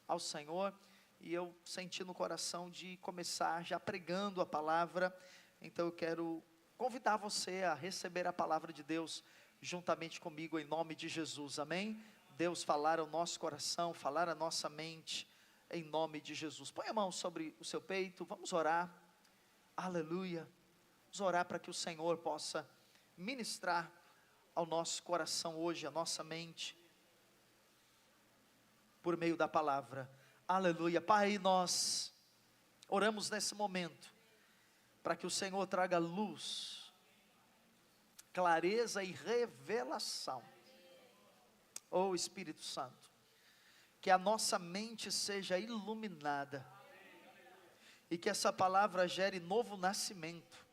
ao Senhor, e eu senti no coração de começar já pregando a palavra. Então eu quero convidar você a receber a palavra de Deus juntamente comigo, em nome de Jesus, amém? Deus falar ao nosso coração, falar à nossa mente, em nome de Jesus. Põe a mão sobre o seu peito, vamos orar, aleluia. Vamos orar para que o Senhor possa ministrar ao nosso coração hoje, à nossa mente, por meio da palavra, aleluia. Pai, nós oramos nesse momento, para que o Senhor traga luz, clareza e revelação. Oh Espírito Santo, que a nossa mente seja iluminada, e que essa palavra gere novo nascimento,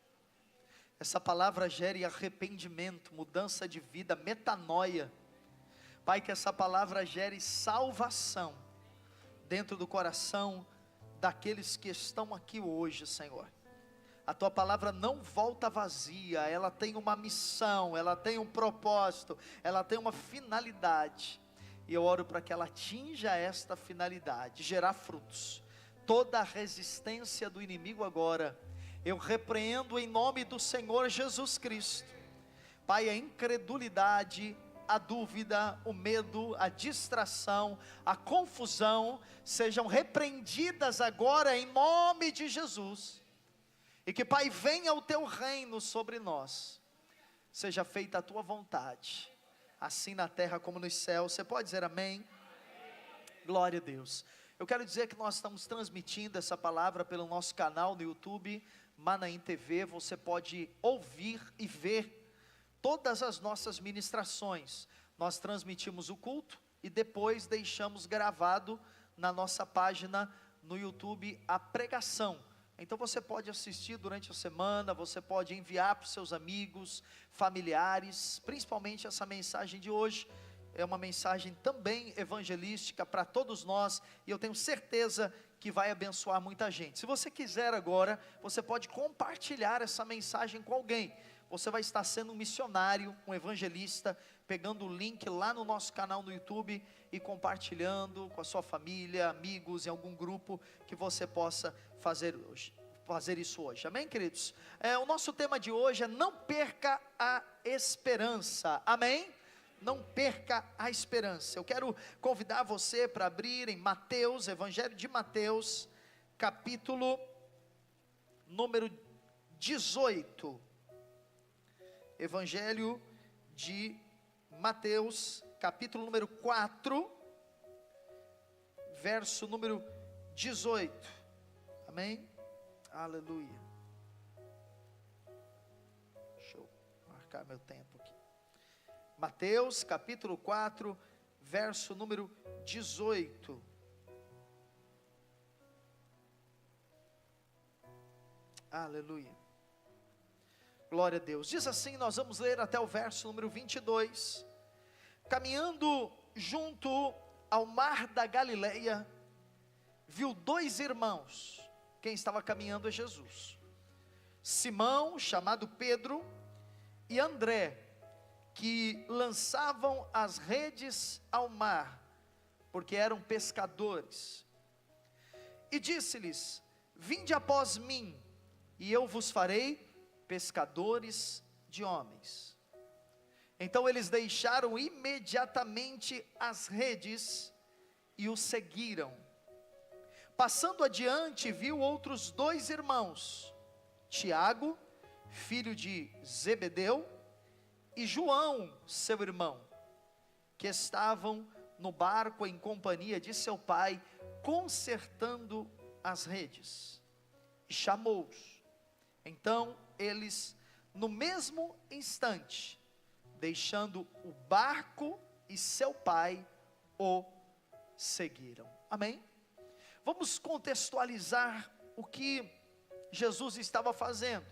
essa palavra gere arrependimento, mudança de vida, metanoia. Pai, que essa palavra gere salvação, dentro do coração daqueles que estão aqui hoje, Senhor. A tua palavra não volta vazia, ela tem uma missão, ela tem um propósito, ela tem uma finalidade, e eu oro para que ela atinja esta finalidade, gerar frutos. Toda a resistência do inimigo agora, eu repreendo em nome do Senhor Jesus Cristo. Pai, a incredulidade, a dúvida, o medo, a distração, a confusão, sejam repreendidas agora em nome de Jesus. E que, Pai, venha o teu reino sobre nós, seja feita a tua vontade, assim na terra como nos céus. Você pode dizer amém? Glória a Deus. Eu quero dizer que nós estamos transmitindo essa palavra pelo nosso canal no YouTube, Manaim TV. Você pode ouvir e ver todas as nossas ministrações. Nós transmitimos o culto e depois deixamos gravado na nossa página no YouTube a pregação. Então você pode assistir durante a semana, você pode enviar para os seus amigos, familiares, principalmente essa mensagem de hoje, é uma mensagem também evangelística para todos nós, e eu tenho certeza que vai abençoar muita gente. Se você quiser agora, você pode compartilhar essa mensagem com alguém. Você vai estar sendo um missionário, um evangelista, pegando o link lá no nosso canal no YouTube e compartilhando com a sua família, amigos, em algum grupo que você possa fazer isso hoje, amém, queridos? O nosso tema de hoje é: não perca a esperança, amém? Não perca a esperança. Eu quero convidar você para abrir em Mateus, Evangelho de Mateus, capítulo número 18, Evangelho de Mateus, capítulo número 4, verso número 18, amém? Aleluia. Deixa eu marcar meu tempo aqui. Mateus capítulo 4, verso número 18. Aleluia. Glória a Deus. Diz assim, nós vamos ler até o verso número 22. Caminhando junto ao mar da Galileia, viu dois irmãos. Quem estava caminhando é Jesus. Simão, chamado Pedro, e André, que lançavam as redes ao mar, porque eram pescadores. E disse-lhes: vinde após mim, e eu vos farei pescadores de homens. Então eles deixaram imediatamente as redes e o seguiram. Passando adiante, viu outros dois irmãos, Tiago, filho de Zebedeu, e João, seu irmão, que estavam no barco em companhia de seu pai, consertando as redes, e chamou-os. Então eles, no mesmo instante, deixando o barco e seu pai, o seguiram. Amém? Vamos contextualizar o que Jesus estava fazendo.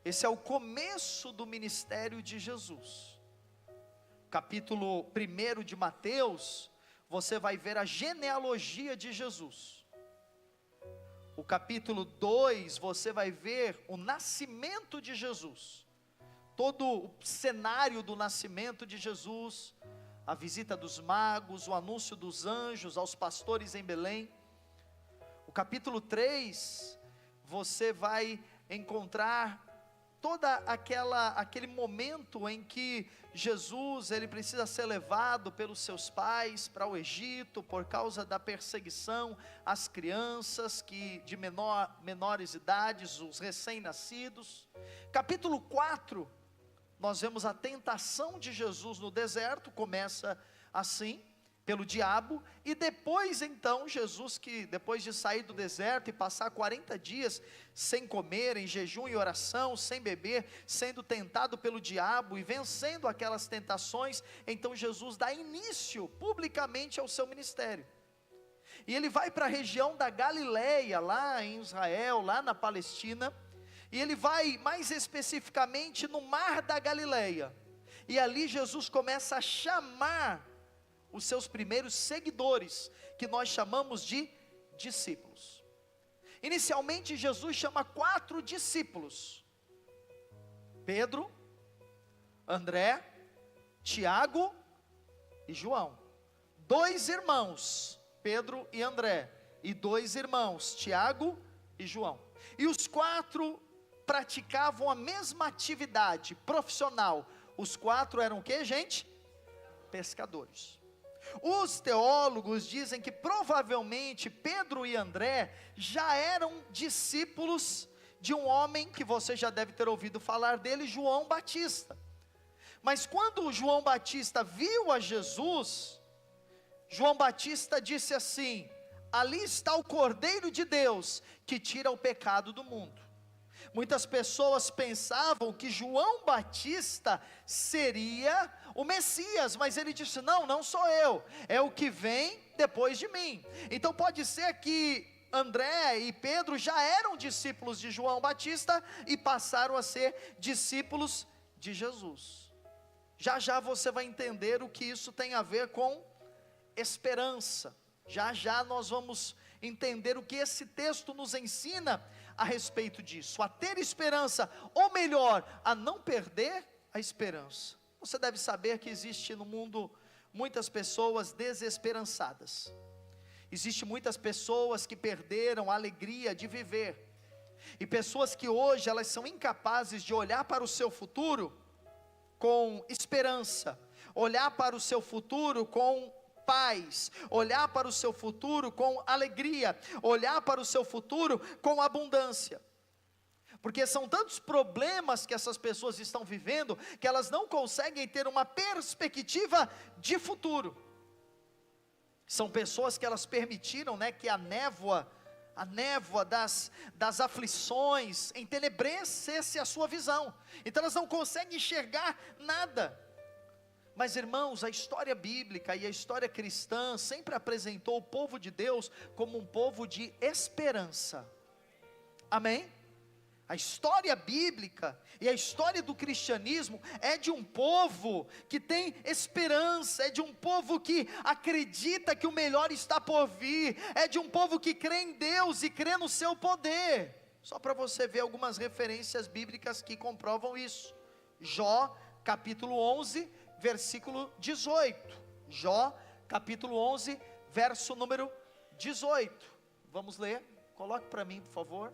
Esse é o começo do ministério de Jesus. Capítulo 1 de Mateus, você vai ver a genealogia de Jesus. O capítulo 2, você vai ver o nascimento de Jesus. Todo o cenário do nascimento de Jesus, a visita dos magos, o anúncio dos anjos aos pastores em Belém. O capítulo 3, você vai encontrar aquele momento em que Jesus, ele precisa ser levado pelos seus pais para o Egito, por causa da perseguição às crianças de menores idades, os recém-nascidos. Capítulo 4, nós vemos a tentação de Jesus no deserto, começa assim, pelo diabo, e depois então, Jesus que depois de sair do deserto e passar 40 dias sem comer, em jejum e oração, sem beber, sendo tentado pelo diabo e vencendo aquelas tentações, então Jesus dá início publicamente ao seu ministério, e ele vai para a região da Galileia, lá em Israel, lá na Palestina, e ele vai mais especificamente no Mar da Galileia, e ali Jesus começa a chamar os seus primeiros seguidores, que nós chamamos de discípulos. Inicialmente Jesus chama 4 discípulos: Pedro, André, Tiago e João. 2 irmãos, Pedro e André, e 2 irmãos, Tiago e João. E os 4 praticavam a mesma atividade profissional. Os 4 eram o que, gente? Pescadores. Os teólogos dizem que provavelmente Pedro e André já eram discípulos de um homem que você já deve ter ouvido falar dele, João Batista. Mas quando João Batista viu a Jesus, João Batista disse assim: ali está o Cordeiro de Deus, que tira o pecado do mundo. Muitas pessoas pensavam que João Batista seria o Messias, mas ele disse: não sou eu, é o que vem depois de mim. Então pode ser que André e Pedro já eram discípulos de João Batista e passaram a ser discípulos de Jesus. Já já você vai entender o que isso tem a ver com esperança. Já já nós vamos entender o que esse texto nos ensina a respeito disso, a ter esperança, ou melhor, a não perder a esperança. Você deve saber que existe no mundo muitas pessoas desesperançadas. Existem muitas pessoas que perderam a alegria de viver, e pessoas que hoje elas são incapazes de olhar para o seu futuro com esperança, olhar para o seu futuro com paz, olhar para o seu futuro com alegria, olhar para o seu futuro com abundância, porque são tantos problemas que essas pessoas estão vivendo, que elas não conseguem ter uma perspectiva de futuro. São pessoas que elas permitiram, que a névoa das aflições entenebrecesse a sua visão, então elas não conseguem enxergar nada. Mas irmãos, a história bíblica e a história cristã sempre apresentou o povo de Deus como um povo de esperança. Amém? A história bíblica e a história do cristianismo é de um povo que tem esperança, é de um povo que acredita que o melhor está por vir, é de um povo que crê em Deus e crê no seu poder. Só para você ver algumas referências bíblicas que comprovam isso. Jó, capítulo 11, versículo 18, Jó, capítulo 11, verso número 18, vamos ler, coloque para mim por favor.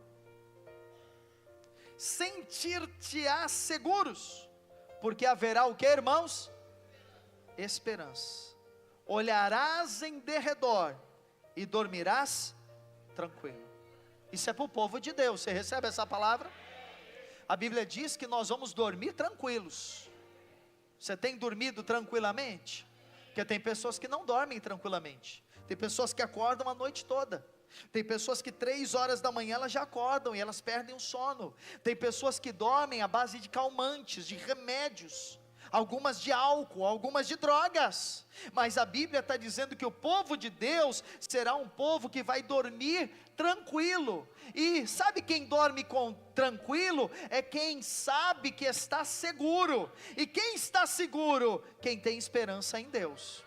Sentir-te-á seguros, porque haverá o que, irmãos? Esperança. Olharás em derredor e dormirás tranquilo. Isso é para o povo de Deus. Você recebe essa palavra? A Bíblia diz que nós vamos dormir tranquilos. Você tem dormido tranquilamente? Porque tem pessoas que não dormem tranquilamente. Tem pessoas que acordam a noite toda. Tem pessoas que 3 horas da manhã elas já acordam e elas perdem o sono. Tem pessoas que dormem à base de calmantes, de remédios, algumas de álcool, algumas de drogas. Mas a Bíblia está dizendo que o povo de Deus será um povo que vai dormir tranquilo. E sabe quem dorme tranquilo? É quem sabe que está seguro. E quem está seguro? Quem tem esperança em Deus.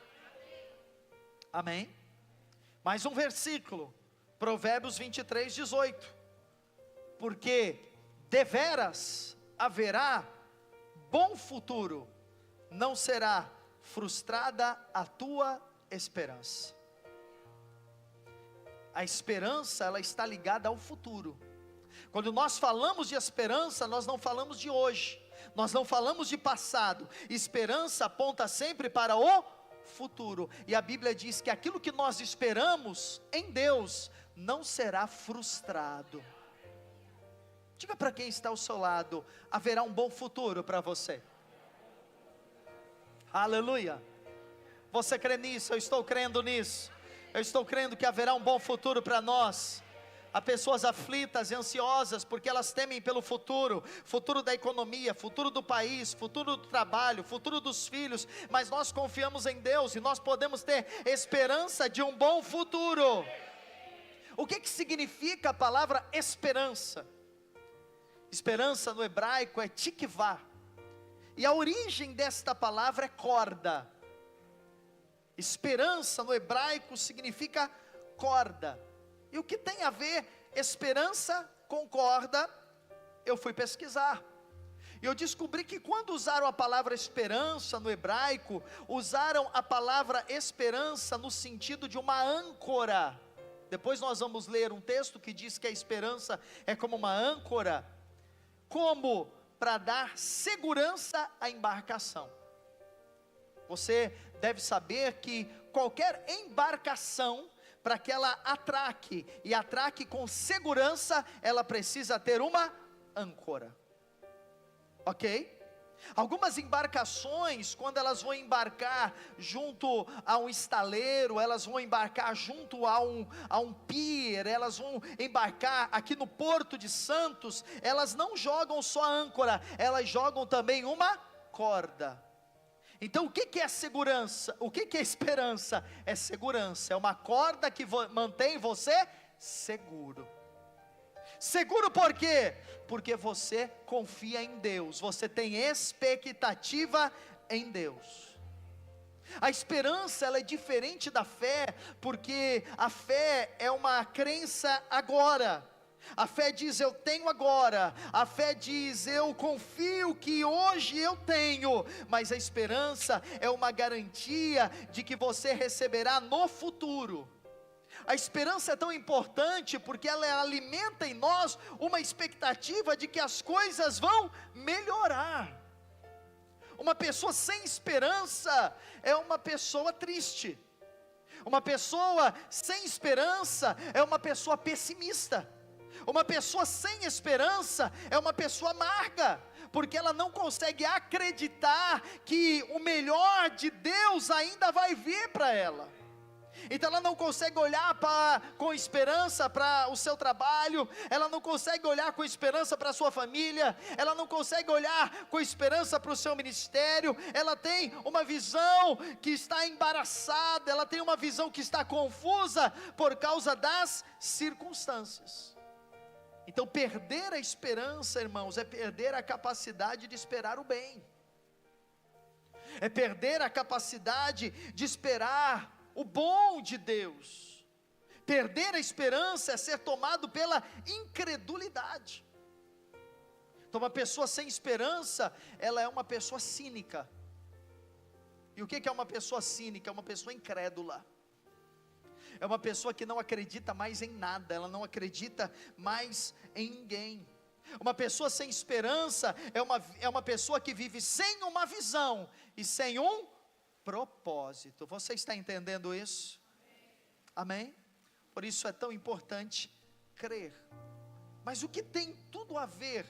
Amém? Mais um versículo, Provérbios 23, 18. Porque deveras haverá bom futuro, não será frustrada a tua esperança. A esperança, ela está ligada ao futuro. Quando nós falamos de esperança, nós não falamos de hoje, nós não falamos de passado. Esperança aponta sempre para o futuro, e a Bíblia diz que aquilo que nós esperamos em Deus não será frustrado. Diga para quem está ao seu lado: haverá um bom futuro para você. Aleluia. Você crê nisso? Eu estou crendo nisso. Eu estou crendo que haverá um bom futuro para nós. Há pessoas aflitas e ansiosas porque elas temem pelo futuro, futuro da economia, futuro do país, futuro do trabalho, futuro dos filhos, mas nós confiamos em Deus e nós podemos ter esperança de um bom futuro. O que significa a palavra esperança? Esperança no hebraico é tikvá, e a origem desta palavra é corda. Esperança no hebraico significa corda. E o que tem a ver esperança com corda? Eu fui pesquisar, e eu descobri que quando usaram a palavra esperança no hebraico, usaram a palavra esperança no sentido de uma âncora. Depois nós vamos ler um texto que diz que a esperança é como uma âncora, como para dar segurança à embarcação. Você deve saber que qualquer embarcação, para que ela atraque, e atraque com segurança, ela precisa ter uma âncora, ok? Algumas embarcações, quando elas vão embarcar junto a um estaleiro, elas vão embarcar junto a um pier, elas vão embarcar aqui no Porto de Santos, elas não jogam só a âncora, elas jogam também uma corda. Então o que é segurança? O que é esperança? É segurança, é uma corda que mantém você seguro. Seguro por quê? Porque você confia em Deus, você tem expectativa em Deus. A esperança, ela é diferente da fé, porque a fé é uma crença agora. A fé diz eu tenho agora, a fé diz eu confio que hoje eu tenho, mas a esperança é uma garantia de que você receberá no futuro. A esperança é tão importante porque ela alimenta em nós uma expectativa de que as coisas vão melhorar. Uma pessoa sem esperança é uma pessoa triste. Uma pessoa sem esperança é uma pessoa pessimista. Uma pessoa sem esperança é uma pessoa amarga, porque ela não consegue acreditar que o melhor de Deus ainda vai vir para ela. Então ela não consegue olhar com esperança para o seu trabalho, ela não consegue olhar com esperança para a sua família, ela não consegue olhar com esperança para o seu ministério, ela tem uma visão que está embaraçada, ela tem uma visão que está confusa por causa das circunstâncias. Então perder a esperança, irmãos, é perder a capacidade de esperar o bem, é perder a capacidade de esperar o bom de Deus. Perder a esperança é ser tomado pela incredulidade. Então uma pessoa sem esperança, ela é uma pessoa cínica. E o que é uma pessoa cínica? É uma pessoa incrédula. É uma pessoa que não acredita mais em nada, ela não acredita mais em ninguém. Uma pessoa sem esperança é uma pessoa que vive sem uma visão e sem um propósito. Você está entendendo isso? Amém? Por isso é tão importante crer. Mas o que tem tudo a ver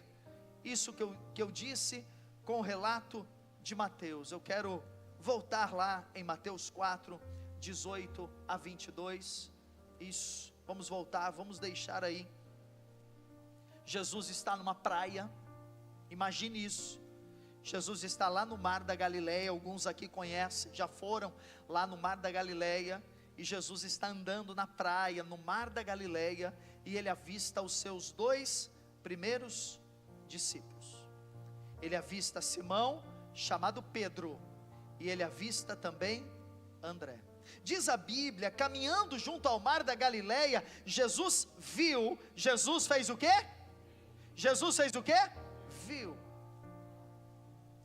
isso que eu disse com o relato de Mateus? Eu quero voltar lá em Mateus 4, 18 a 22, isso, vamos voltar, vamos deixar aí. Jesus está numa praia, imagine isso, Jesus está lá no mar da Galileia, alguns aqui conhecem, já foram lá no mar da Galileia, e Jesus está andando na praia, no mar da Galileia, e ele avista os seus 2 primeiros discípulos. Ele avista Simão, chamado Pedro, e ele avista também André. Diz a Bíblia, caminhando junto ao mar da Galileia, Jesus viu. Jesus fez o quê? Jesus fez o quê? Viu.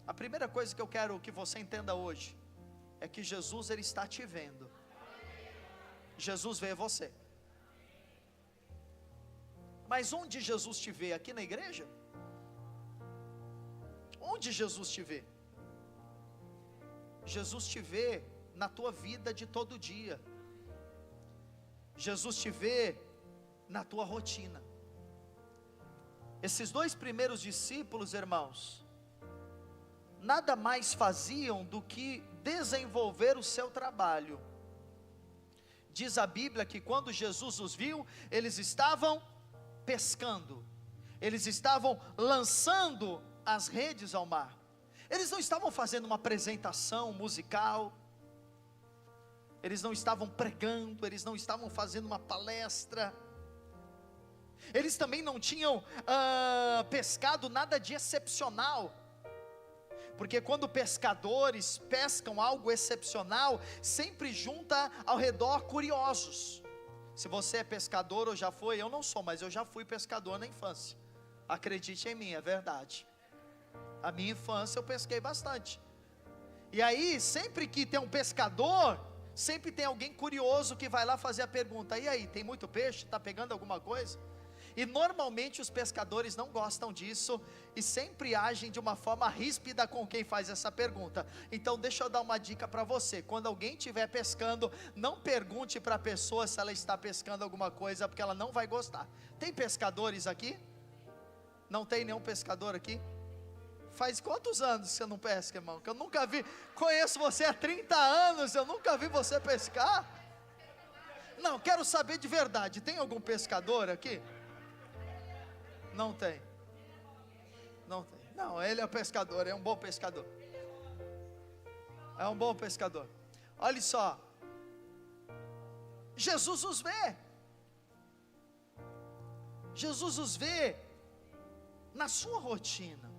A primeira coisa que eu quero que você entenda hoje, é que Jesus, Ele está te vendo. Jesus vê você. Mas onde Jesus te vê? Aqui na igreja? Onde Jesus te vê? Jesus te vê na tua vida de todo dia. Jesus te vê na tua rotina. Esses dois primeiros discípulos, irmãos, nada mais faziam do que desenvolver o seu trabalho. Diz a Bíblia que quando Jesus os viu, eles estavam pescando, eles estavam lançando as redes ao mar. Eles não estavam fazendo uma apresentação musical, eles não estavam pregando, eles não estavam fazendo uma palestra, eles também não tinham pescado nada de excepcional, porque quando pescadores pescam algo excepcional, sempre junta ao redor curiosos. Se você é pescador ou já foi, eu não sou, mas eu já fui pescador na infância, acredite em mim, é verdade. A minha infância eu pesquei bastante, e aí sempre que tem um pescador, sempre tem alguém curioso que vai lá fazer a pergunta: e aí, tem muito peixe? Está pegando alguma coisa? E normalmente os pescadores não gostam disso, e sempre agem de uma forma ríspida com quem faz essa pergunta. Então deixa eu dar uma dica para você: quando alguém estiver pescando, não pergunte para a pessoa se ela está pescando alguma coisa, porque ela não vai gostar. Tem pescadores aqui? Não tem nenhum pescador aqui? Faz quantos anos você não pesca, irmão? Que eu nunca vi, conheço você há 30 anos, eu nunca vi você pescar. Não, quero saber de verdade, tem algum pescador aqui? Não tem. Não tem. Não, ele é pescador, é um bom pescador. É um bom pescador. Olha só, Jesus os vê. Jesus os vê na sua rotina.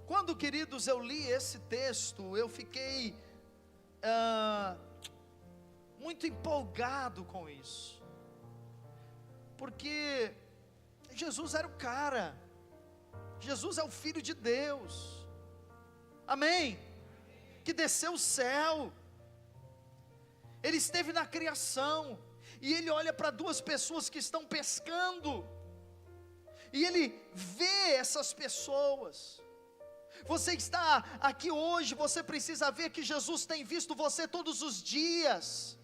Quando, queridos, eu li esse texto, eu fiquei muito empolgado com isso, porque Jesus era o cara, Jesus é o Filho de Deus, amém, que desceu o céu, Ele esteve na criação, e Ele olha para duas pessoas que estão pescando, e Ele vê essas pessoas. Você está aqui hoje, você precisa ver que Jesus tem visto você todos os dias.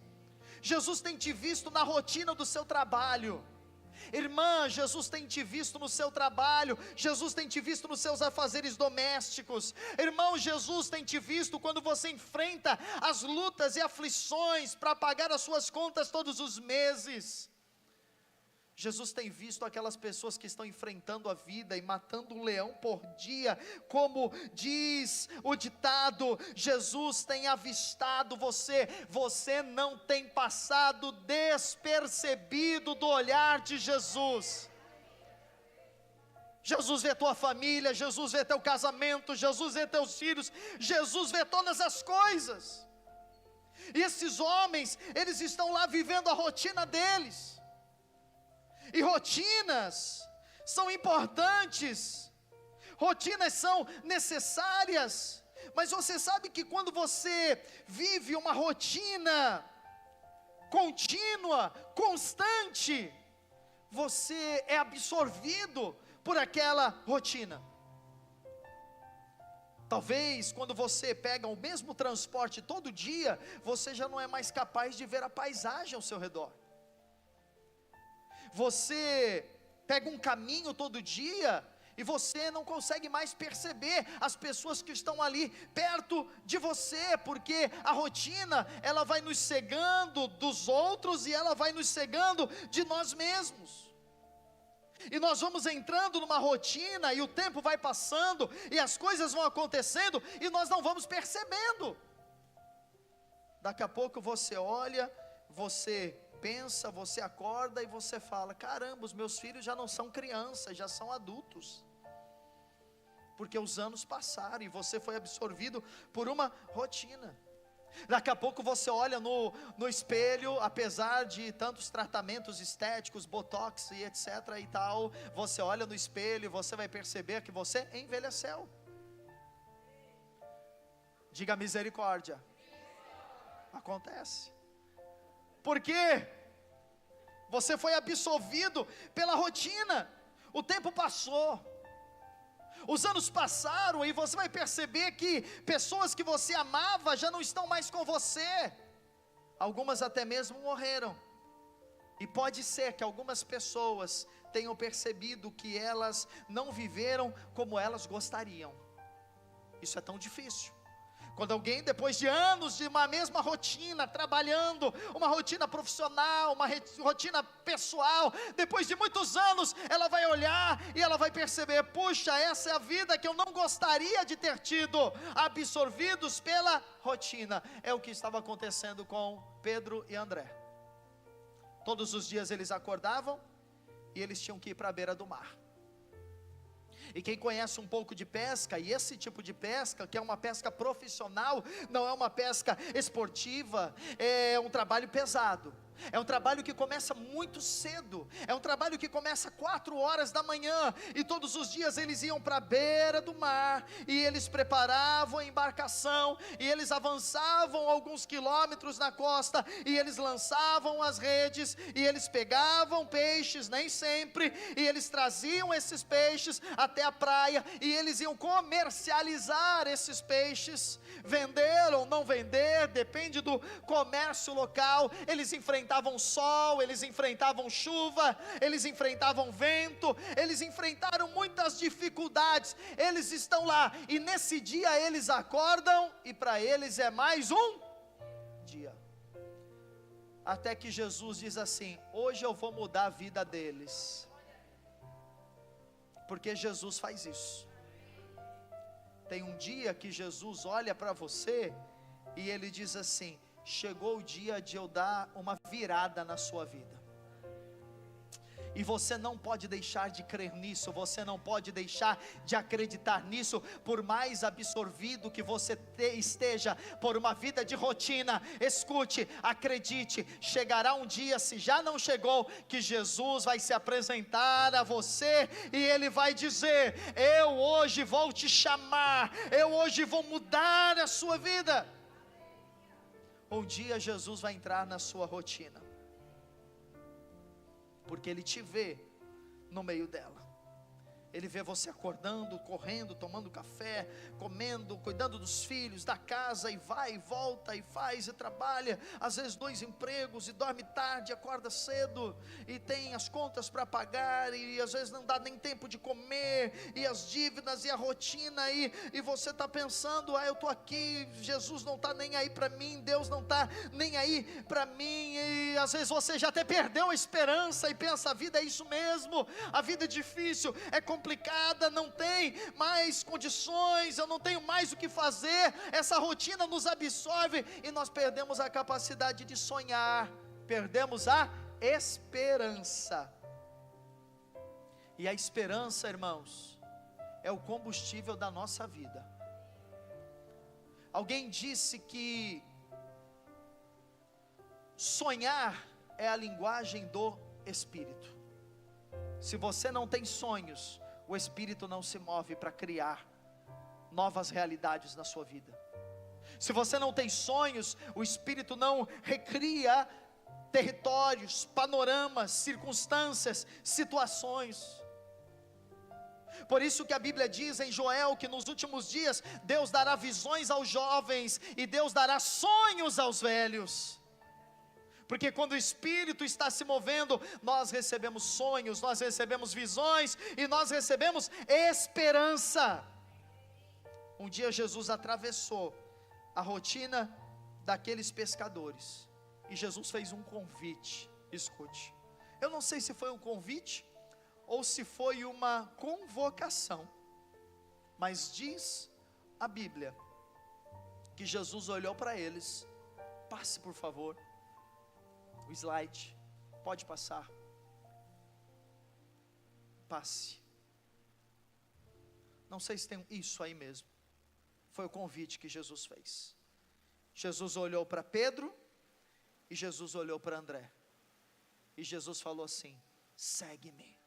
Jesus tem te visto na rotina do seu trabalho. Irmã, Jesus tem te visto no seu trabalho. Jesus tem te visto nos seus afazeres domésticos. Irmão, Jesus tem te visto quando você enfrenta as lutas e aflições para pagar as suas contas todos os meses. Jesus tem visto aquelas pessoas que estão enfrentando a vida e matando um leão por dia, como diz o ditado. Jesus tem avistado você, você não tem passado despercebido do olhar de Jesus. Jesus vê tua família, Jesus vê teu casamento, Jesus vê teus filhos, Jesus vê todas as coisas. E esses homens, eles estão lá vivendo a rotina deles. E rotinas são importantes, rotinas são necessárias, mas você sabe que quando você vive uma rotina contínua, constante, você é absorvido por aquela rotina. Talvez quando você pega o mesmo transporte todo dia, você já não é mais capaz de ver a paisagem ao seu redor. Você pega um caminho todo dia e você não consegue mais perceber as pessoas que estão ali perto de você, porque a rotina, ela vai nos cegando dos outros e ela vai nos cegando de nós mesmos. E nós vamos entrando numa rotina e o tempo vai passando e as coisas vão acontecendo e nós não vamos percebendo. Daqui a pouco você olha, você pensa, você acorda e você fala: caramba, os meus filhos já não são crianças, já são adultos, porque os anos passaram e você foi absorvido por uma rotina. Daqui a pouco você olha no espelho, apesar de tantos tratamentos estéticos, botox e etc e tal, você olha no espelho e você vai perceber que você envelheceu. Diga misericórdia. Acontece. Por quê? Você foi absorvido pela rotina. O tempo passou, os anos passaram, e você vai perceber que pessoas que você amava já não estão mais com você. Algumas até mesmo morreram. E pode ser que algumas pessoas tenham percebido que elas não viveram como elas gostariam. Isso é tão difícil. Quando alguém, depois de anos de uma mesma rotina, trabalhando, uma rotina profissional, uma rotina pessoal, depois de muitos anos, ela vai olhar e ela vai perceber: puxa, essa é a vida que eu não gostaria de ter tido, absorvidos pela rotina. É o que estava acontecendo com Pedro e André. Todos os dias eles acordavam e eles tinham que ir para a beira do mar. E quem conhece um pouco de pesca, e esse tipo de pesca, que é uma pesca profissional, não é uma pesca esportiva, é um trabalho pesado. É um trabalho que começa muito cedo, é um trabalho que começa 4 horas da manhã, e todos os dias eles iam para a beira do mar, e eles preparavam a embarcação, e eles avançavam alguns quilômetros na costa, e eles lançavam as redes, e eles pegavam peixes, nem sempre, e eles traziam esses peixes até a praia, e eles iam comercializar esses peixes, vender ou não vender, depende do comércio local. Eles enfrentavam sol, eles enfrentavam chuva, eles enfrentavam vento, eles enfrentaram muitas dificuldades. Eles estão lá, e nesse dia eles acordam, e para eles é mais um dia, até que Jesus diz assim: hoje eu vou mudar a vida deles, porque Jesus faz isso. Tem um dia que Jesus olha para você e ele diz assim: chegou o dia de eu dar uma virada na sua vida. E você não pode deixar de crer nisso, você não pode deixar de acreditar nisso, por mais absorvido que você esteja por uma vida de rotina. Escute, acredite, chegará um dia, se já não chegou, que Jesus vai se apresentar a você, e Ele vai dizer: eu hoje vou te chamar, eu hoje vou mudar a sua vida. Um dia Jesus vai entrar na sua rotina, porque Ele te vê no meio dela. Ele vê você acordando, correndo, tomando café, comendo, cuidando dos filhos, da casa, e vai e volta, e faz e trabalha, às vezes 2 empregos, e dorme tarde, acorda cedo, e tem as contas para pagar, e às vezes não dá nem tempo de comer, e as dívidas, e a rotina, e você está pensando: eu estou aqui, Jesus não está nem aí para mim, Deus não está nem aí para mim, e às vezes você já até perdeu a esperança, e pensa: a vida é isso mesmo, a vida é difícil, é complicada, não tem mais condições, eu não tenho mais o que fazer, essa rotina nos absorve, e nós perdemos a capacidade de sonhar, perdemos a esperança. E a esperança, irmãos, é o combustível da nossa vida. Alguém disse que sonhar é a linguagem do Espírito. Se você não tem sonhos, o Espírito não se move para criar novas realidades na sua vida. Se você não tem sonhos, o Espírito não recria territórios, panoramas, circunstâncias, situações. Por isso que a Bíblia diz em Joel que nos últimos dias Deus dará visões aos jovens e Deus dará sonhos aos velhos. Porque quando o Espírito está se movendo, nós recebemos sonhos, nós recebemos visões, e nós recebemos esperança. Um dia Jesus atravessou a rotina daqueles pescadores, e Jesus fez um convite. Escute, eu não sei se foi um convite, ou se foi uma convocação, mas diz a Bíblia, que Jesus olhou para eles. Passe por favor o slide, pode passar, passe, não sei se tem isso aí mesmo, foi o convite que Jesus fez. Jesus olhou para Pedro, e Jesus olhou para André, e Jesus falou assim: segue-me.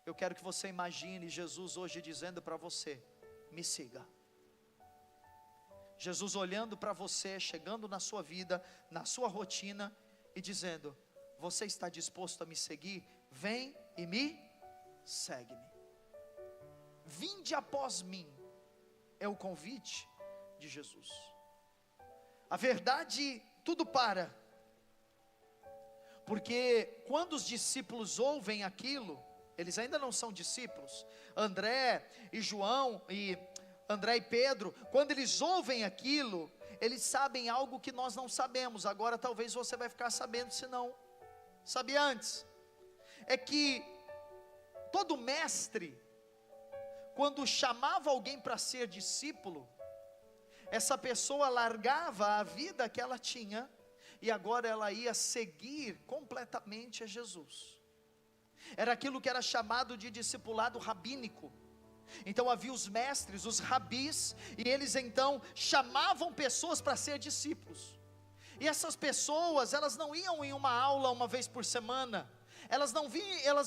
Eu quero que você imagine Jesus hoje dizendo para você: me siga. Jesus olhando para você, chegando na sua vida, na sua rotina e dizendo: você está disposto a me seguir? Vem e me segue-me. Vinde após mim, é o convite de Jesus. A verdade, tudo para, porque quando os discípulos ouvem aquilo, eles ainda não são discípulos. André e Pedro, quando eles ouvem aquilo, eles sabem algo que nós não sabemos. Agora talvez você vai ficar sabendo, se não sabia antes. É que todo mestre, quando chamava alguém para ser discípulo, essa pessoa largava a vida que ela tinha, e agora ela ia seguir completamente a Jesus. Era aquilo que era chamado de discipulado rabínico. Então havia os mestres, os rabis, e eles então chamavam pessoas para ser discípulos. E essas pessoas, elas não iam em uma aula uma vez por semana, elas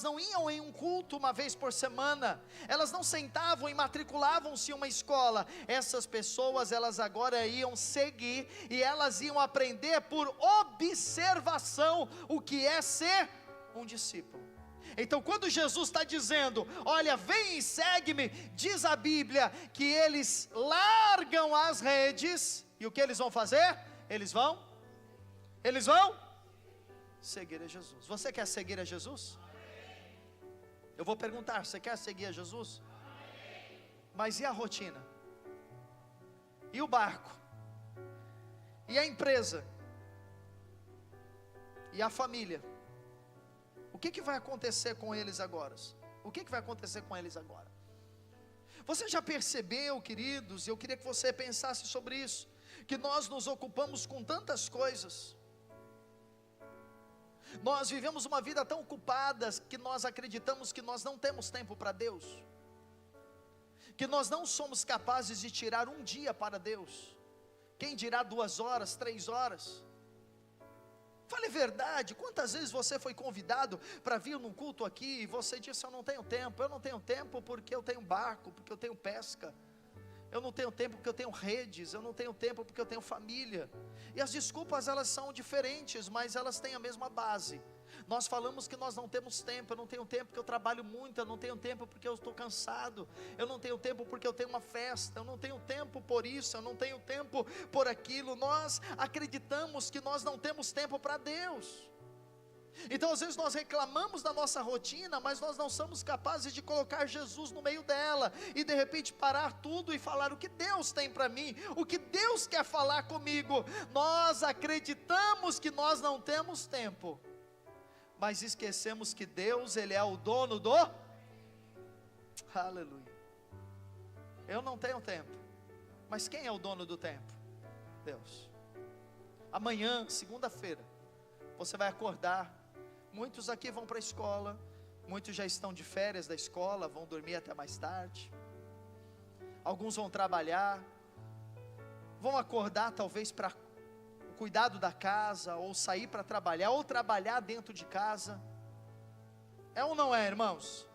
não iam em um culto uma vez por semana, elas não sentavam e matriculavam-se em uma escola. Essas pessoas, elas agora iam seguir, e elas iam aprender por observação o que é ser um discípulo. Então quando Jesus está dizendo: olha, vem e segue-me, diz a Bíblia que eles largam as redes, e o que eles vão fazer? Eles vão seguir a Jesus. Você quer seguir a Jesus? Eu vou perguntar: você quer seguir a Jesus? Mas e a rotina? E o barco? E a empresa? E a família? O que vai acontecer com eles agora? O que vai acontecer com eles agora? Você já percebeu, queridos, e eu queria que você pensasse sobre isso, que nós nos ocupamos com tantas coisas. Nós vivemos uma vida tão ocupada que nós acreditamos que nós não temos tempo para Deus, que nós não somos capazes de tirar um dia para Deus, quem dirá 2 horas, 3 horas. Fale a verdade. Quantas vezes você foi convidado para vir num culto aqui e você disse: eu não tenho tempo porque eu tenho barco, porque eu tenho pesca, eu não tenho tempo porque eu tenho redes, eu não tenho tempo porque eu tenho família. E as desculpas, elas são diferentes, mas elas têm a mesma base. Nós falamos que nós não temos tempo. Eu não tenho tempo porque eu trabalho muito, eu não tenho tempo porque eu estou cansado, eu não tenho tempo porque eu tenho uma festa, eu não tenho tempo por isso, eu não tenho tempo por aquilo. Nós acreditamos que nós não temos tempo para Deus. Então às vezes nós reclamamos da nossa rotina, mas nós não somos capazes de colocar Jesus no meio dela, e de repente parar tudo e falar o que Deus tem para mim, o que Deus quer falar comigo. Nós acreditamos que nós não temos tempo, mas esquecemos que Deus, Ele é o dono do... Aleluia. Eu não tenho tempo, mas quem é o dono do tempo? Deus. Amanhã, segunda-feira, você vai acordar. Muitos aqui vão para a escola, muitos já estão de férias da escola, vão dormir até mais tarde. Alguns vão trabalhar, vão acordar talvez para o cuidado da casa, ou sair para trabalhar, ou trabalhar dentro de casa. É ou não é, irmãos?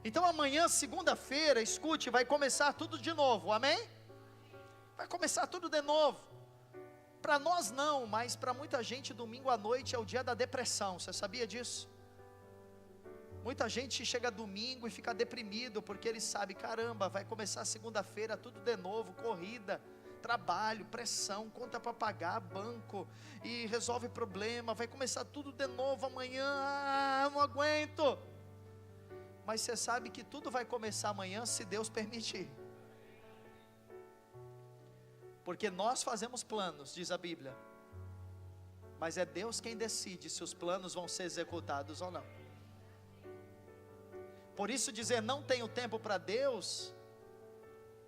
Então amanhã, segunda-feira, escute, vai começar tudo de novo, amém? Vai começar tudo de novo. Para nós não, mas para muita gente domingo à noite é o dia da depressão. Você sabia disso? Muita gente chega domingo e fica deprimido, porque ele sabe: caramba, vai começar segunda-feira tudo de novo, corrida, trabalho, pressão, conta para pagar, banco, e resolve problema, vai começar tudo de novo amanhã. Eu não aguento. Mas você sabe que tudo vai começar amanhã, se Deus permitir. Porque nós fazemos planos, diz a Bíblia, mas é Deus quem decide se os planos vão ser executados ou não. Por isso dizer não tenho tempo para Deus,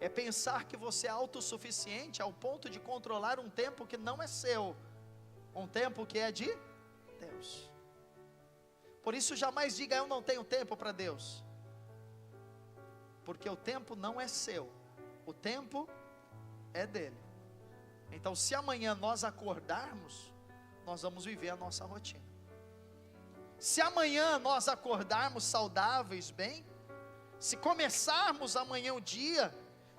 é pensar que você é autossuficiente ao ponto de controlar um tempo que não é seu, um tempo que é de Deus. Por isso jamais diga eu não tenho tempo para Deus, porque o tempo não é seu, o tempo é dele. Então se amanhã nós acordarmos, nós vamos viver a nossa rotina. Se amanhã nós acordarmos saudáveis, bem, se começarmos amanhã o dia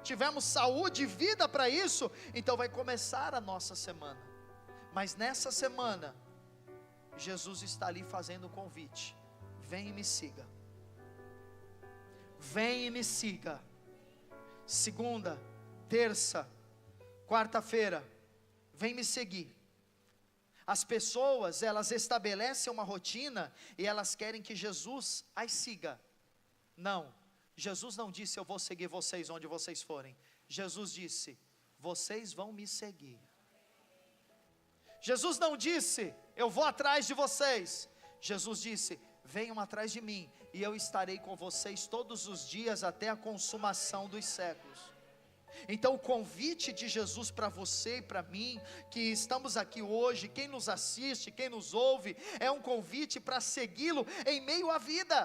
tivemos saúde e vida para isso, então vai começar a nossa semana. Mas nessa semana, Jesus está ali fazendo um convite: vem e me siga. Vem e me siga. Segunda, terça, quarta-feira, vem me seguir. As pessoas, elas estabelecem uma rotina e elas querem que Jesus as siga. Não, Jesus não disse: eu vou seguir vocês onde vocês forem. Jesus disse: vocês vão me seguir. Jesus não disse: eu vou atrás de vocês. Jesus disse: venham atrás de mim, e eu estarei com vocês todos os dias até a consumação dos séculos. Então o convite de Jesus para você e para mim, que estamos aqui hoje, quem nos assiste, quem nos ouve, é um convite para segui-lo em meio à vida.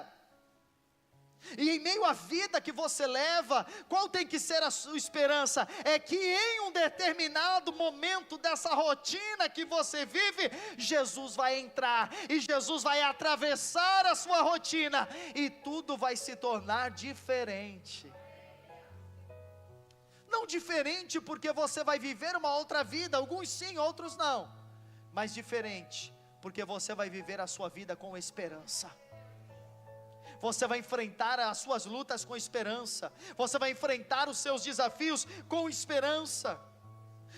E em meio à vida que você leva, qual tem que ser a sua esperança? É que em um determinado momento dessa rotina que você vive, Jesus vai entrar, e Jesus vai atravessar a sua rotina, e tudo vai se tornar diferente. Não diferente porque você vai viver uma outra vida, alguns sim, outros não, mas diferente porque você vai viver a sua vida com esperança. Você vai enfrentar as suas lutas com esperança. Você vai enfrentar os seus desafios com esperança.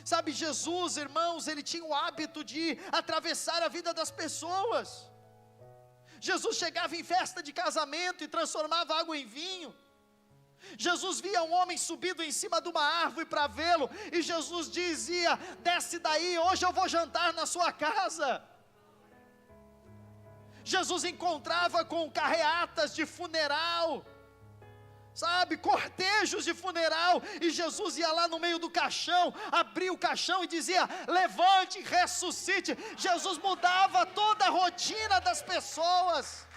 Sabe, Jesus, irmãos, ele tinha o hábito de atravessar a vida das pessoas. Jesus chegava em festa de casamento e transformava água em vinho. Jesus via um homem subido em cima de uma árvore para vê-lo, e Jesus dizia: desce daí, hoje eu vou jantar na sua casa. Jesus encontrava com carreatas de funeral, sabe, cortejos de funeral, e Jesus ia lá no meio do caixão, abria o caixão e dizia: levante, ressuscite. Jesus mudava toda a rotina das pessoas.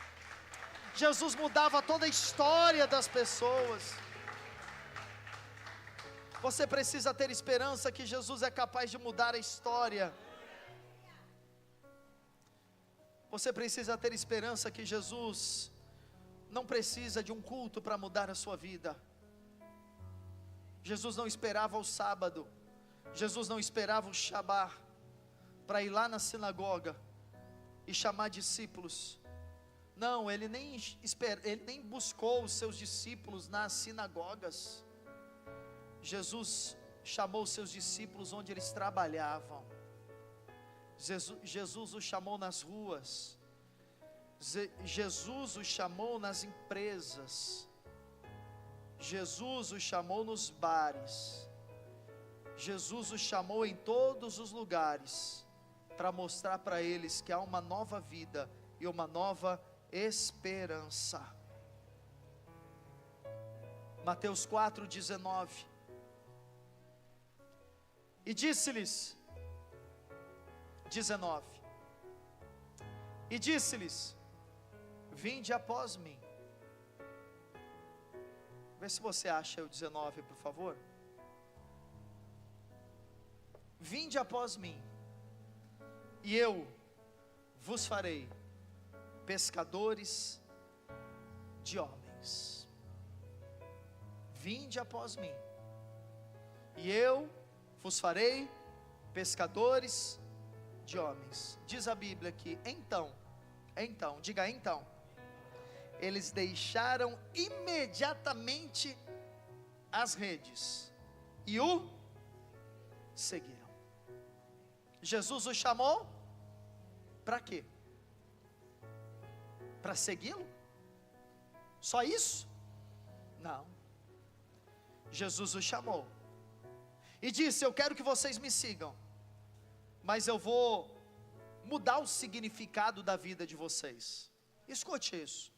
Jesus mudava toda a história das pessoas. Você precisa ter esperança que Jesus é capaz de mudar a história. Você precisa ter esperança que Jesus não precisa de um culto para mudar a sua vida. Jesus não esperava o sábado, Jesus não esperava o Shabá para ir lá na sinagoga e chamar discípulos. Não, ele nem buscou os seus discípulos nas sinagogas. Jesus chamou os seus discípulos onde eles trabalhavam. Jesus os chamou nas ruas. Jesus os chamou nas empresas. Jesus os chamou nos bares. Jesus os chamou em todos os lugares para mostrar para eles que há uma nova vida e uma nova esperança. Mateus 4:19. E disse-lhes, 19, e disse-lhes: vinde após mim. Vê se você acha o 19, por favor. Vinde após mim, e eu vos farei pescadores de homens. Vinde após mim, e eu vos farei pescadores de homens. Diz a Bíblia que então, diga então, eles deixaram imediatamente as redes e o seguiram. Jesus o chamou para quê? Para segui-lo? Só isso? Não. Jesus o chamou e disse: eu quero que vocês me sigam, mas eu vou mudar o significado da vida de vocês. Escute isso.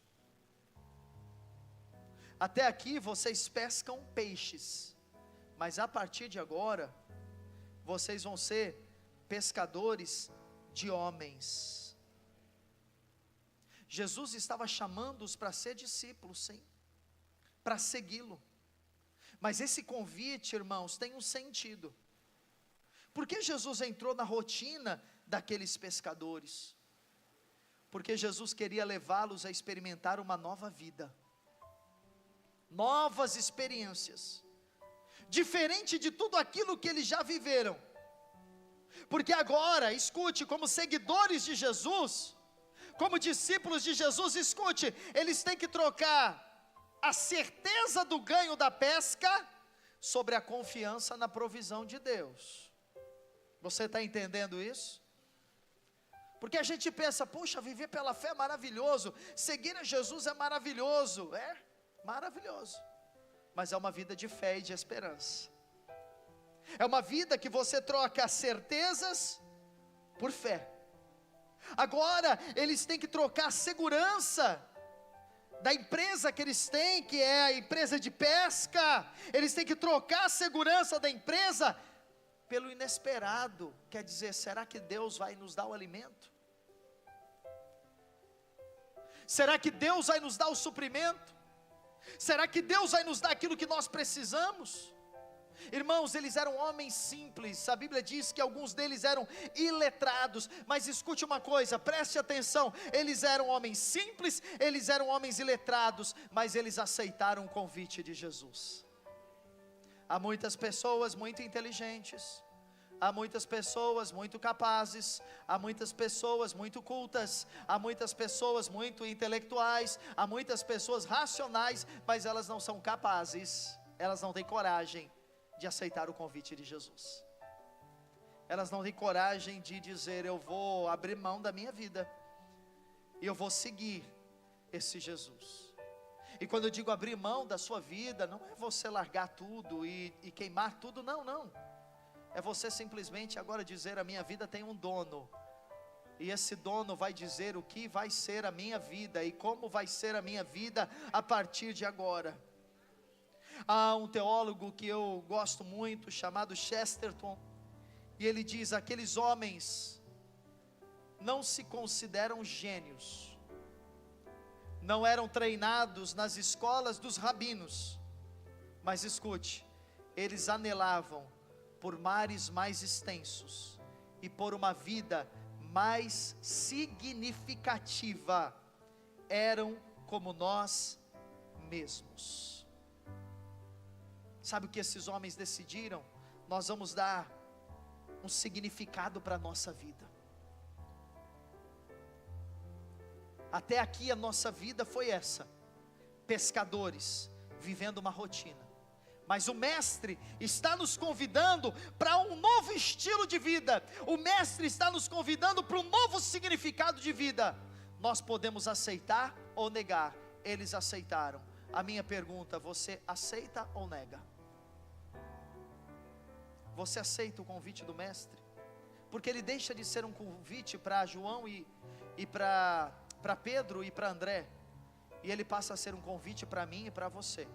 Até aqui vocês pescam peixes, mas a partir de agora, vocês vão ser pescadores de homens. Jesus estava chamando-os para ser discípulos, sim, para segui-lo. Mas esse convite, irmãos, tem um sentido. Por que Jesus entrou na rotina daqueles pescadores? Porque Jesus queria levá-los a experimentar uma nova vida, novas experiências. diferente de tudo aquilo que eles já viveram. Porque agora, escute, como seguidores de Jesus, como discípulos de Jesus, escute, eles têm que trocar a certeza do ganho da pesca sobre a confiança na provisão de Deus. Você está entendendo isso? Porque a gente pensa, puxa, viver pela fé é maravilhoso, seguir a Jesus é maravilhoso, é maravilhoso, mas é uma vida de fé e de esperança, é uma vida que você troca certezas por fé. Agora, eles têm que trocar a segurança da empresa que eles têm, que é a empresa de pesca, eles têm que trocar a segurança da empresa pelo inesperado. Quer dizer, será que Deus vai nos dar o alimento? Será que Deus vai nos dar o suprimento? Será que Deus vai nos dar aquilo que nós precisamos? Irmãos, eles eram homens simples, a Bíblia diz que alguns deles eram iletrados, mas escute uma coisa, preste atenção, eles eram homens simples, eles eram homens iletrados, mas eles aceitaram o convite de Jesus. Há muitas pessoas muito inteligentes, há muitas pessoas muito capazes, há muitas pessoas muito cultas, há muitas pessoas muito intelectuais, há muitas pessoas racionais, mas elas não são capazes, elas não têm coragem de aceitar o convite de Jesus. Elas não têm coragem de dizer, eu vou abrir mão da minha vida, e eu vou seguir esse Jesus. E quando eu digo abrir mão da sua vida, não é você largar tudo e queimar tudo, não. É você simplesmente agora dizer, a minha vida tem um dono, e esse dono vai dizer o que vai ser a minha vida, e como vai ser a minha vida a partir de agora. Há um teólogo que eu gosto muito, chamado Chesterton, e ele diz, aqueles homens não se consideram gênios, não eram treinados nas escolas dos rabinos, mas escute, eles anelavam por mares mais extensos, e por uma vida mais significativa, eram como nós mesmos. Sabe o que esses homens decidiram? Nós vamos dar um significado para a nossa vida. Até aqui a nossa vida foi essa, pescadores, vivendo uma rotina. Mas o Mestre está nos convidando para um novo estilo de vida. O Mestre está nos convidando para um novo significado de vida. Nós podemos aceitar ou negar. Eles aceitaram. A minha pergunta, você aceita ou nega? Você aceita o convite do Mestre? Porque ele deixa de ser um convite para João e para Pedro e para André, e ele passa a ser um convite para mim e para você.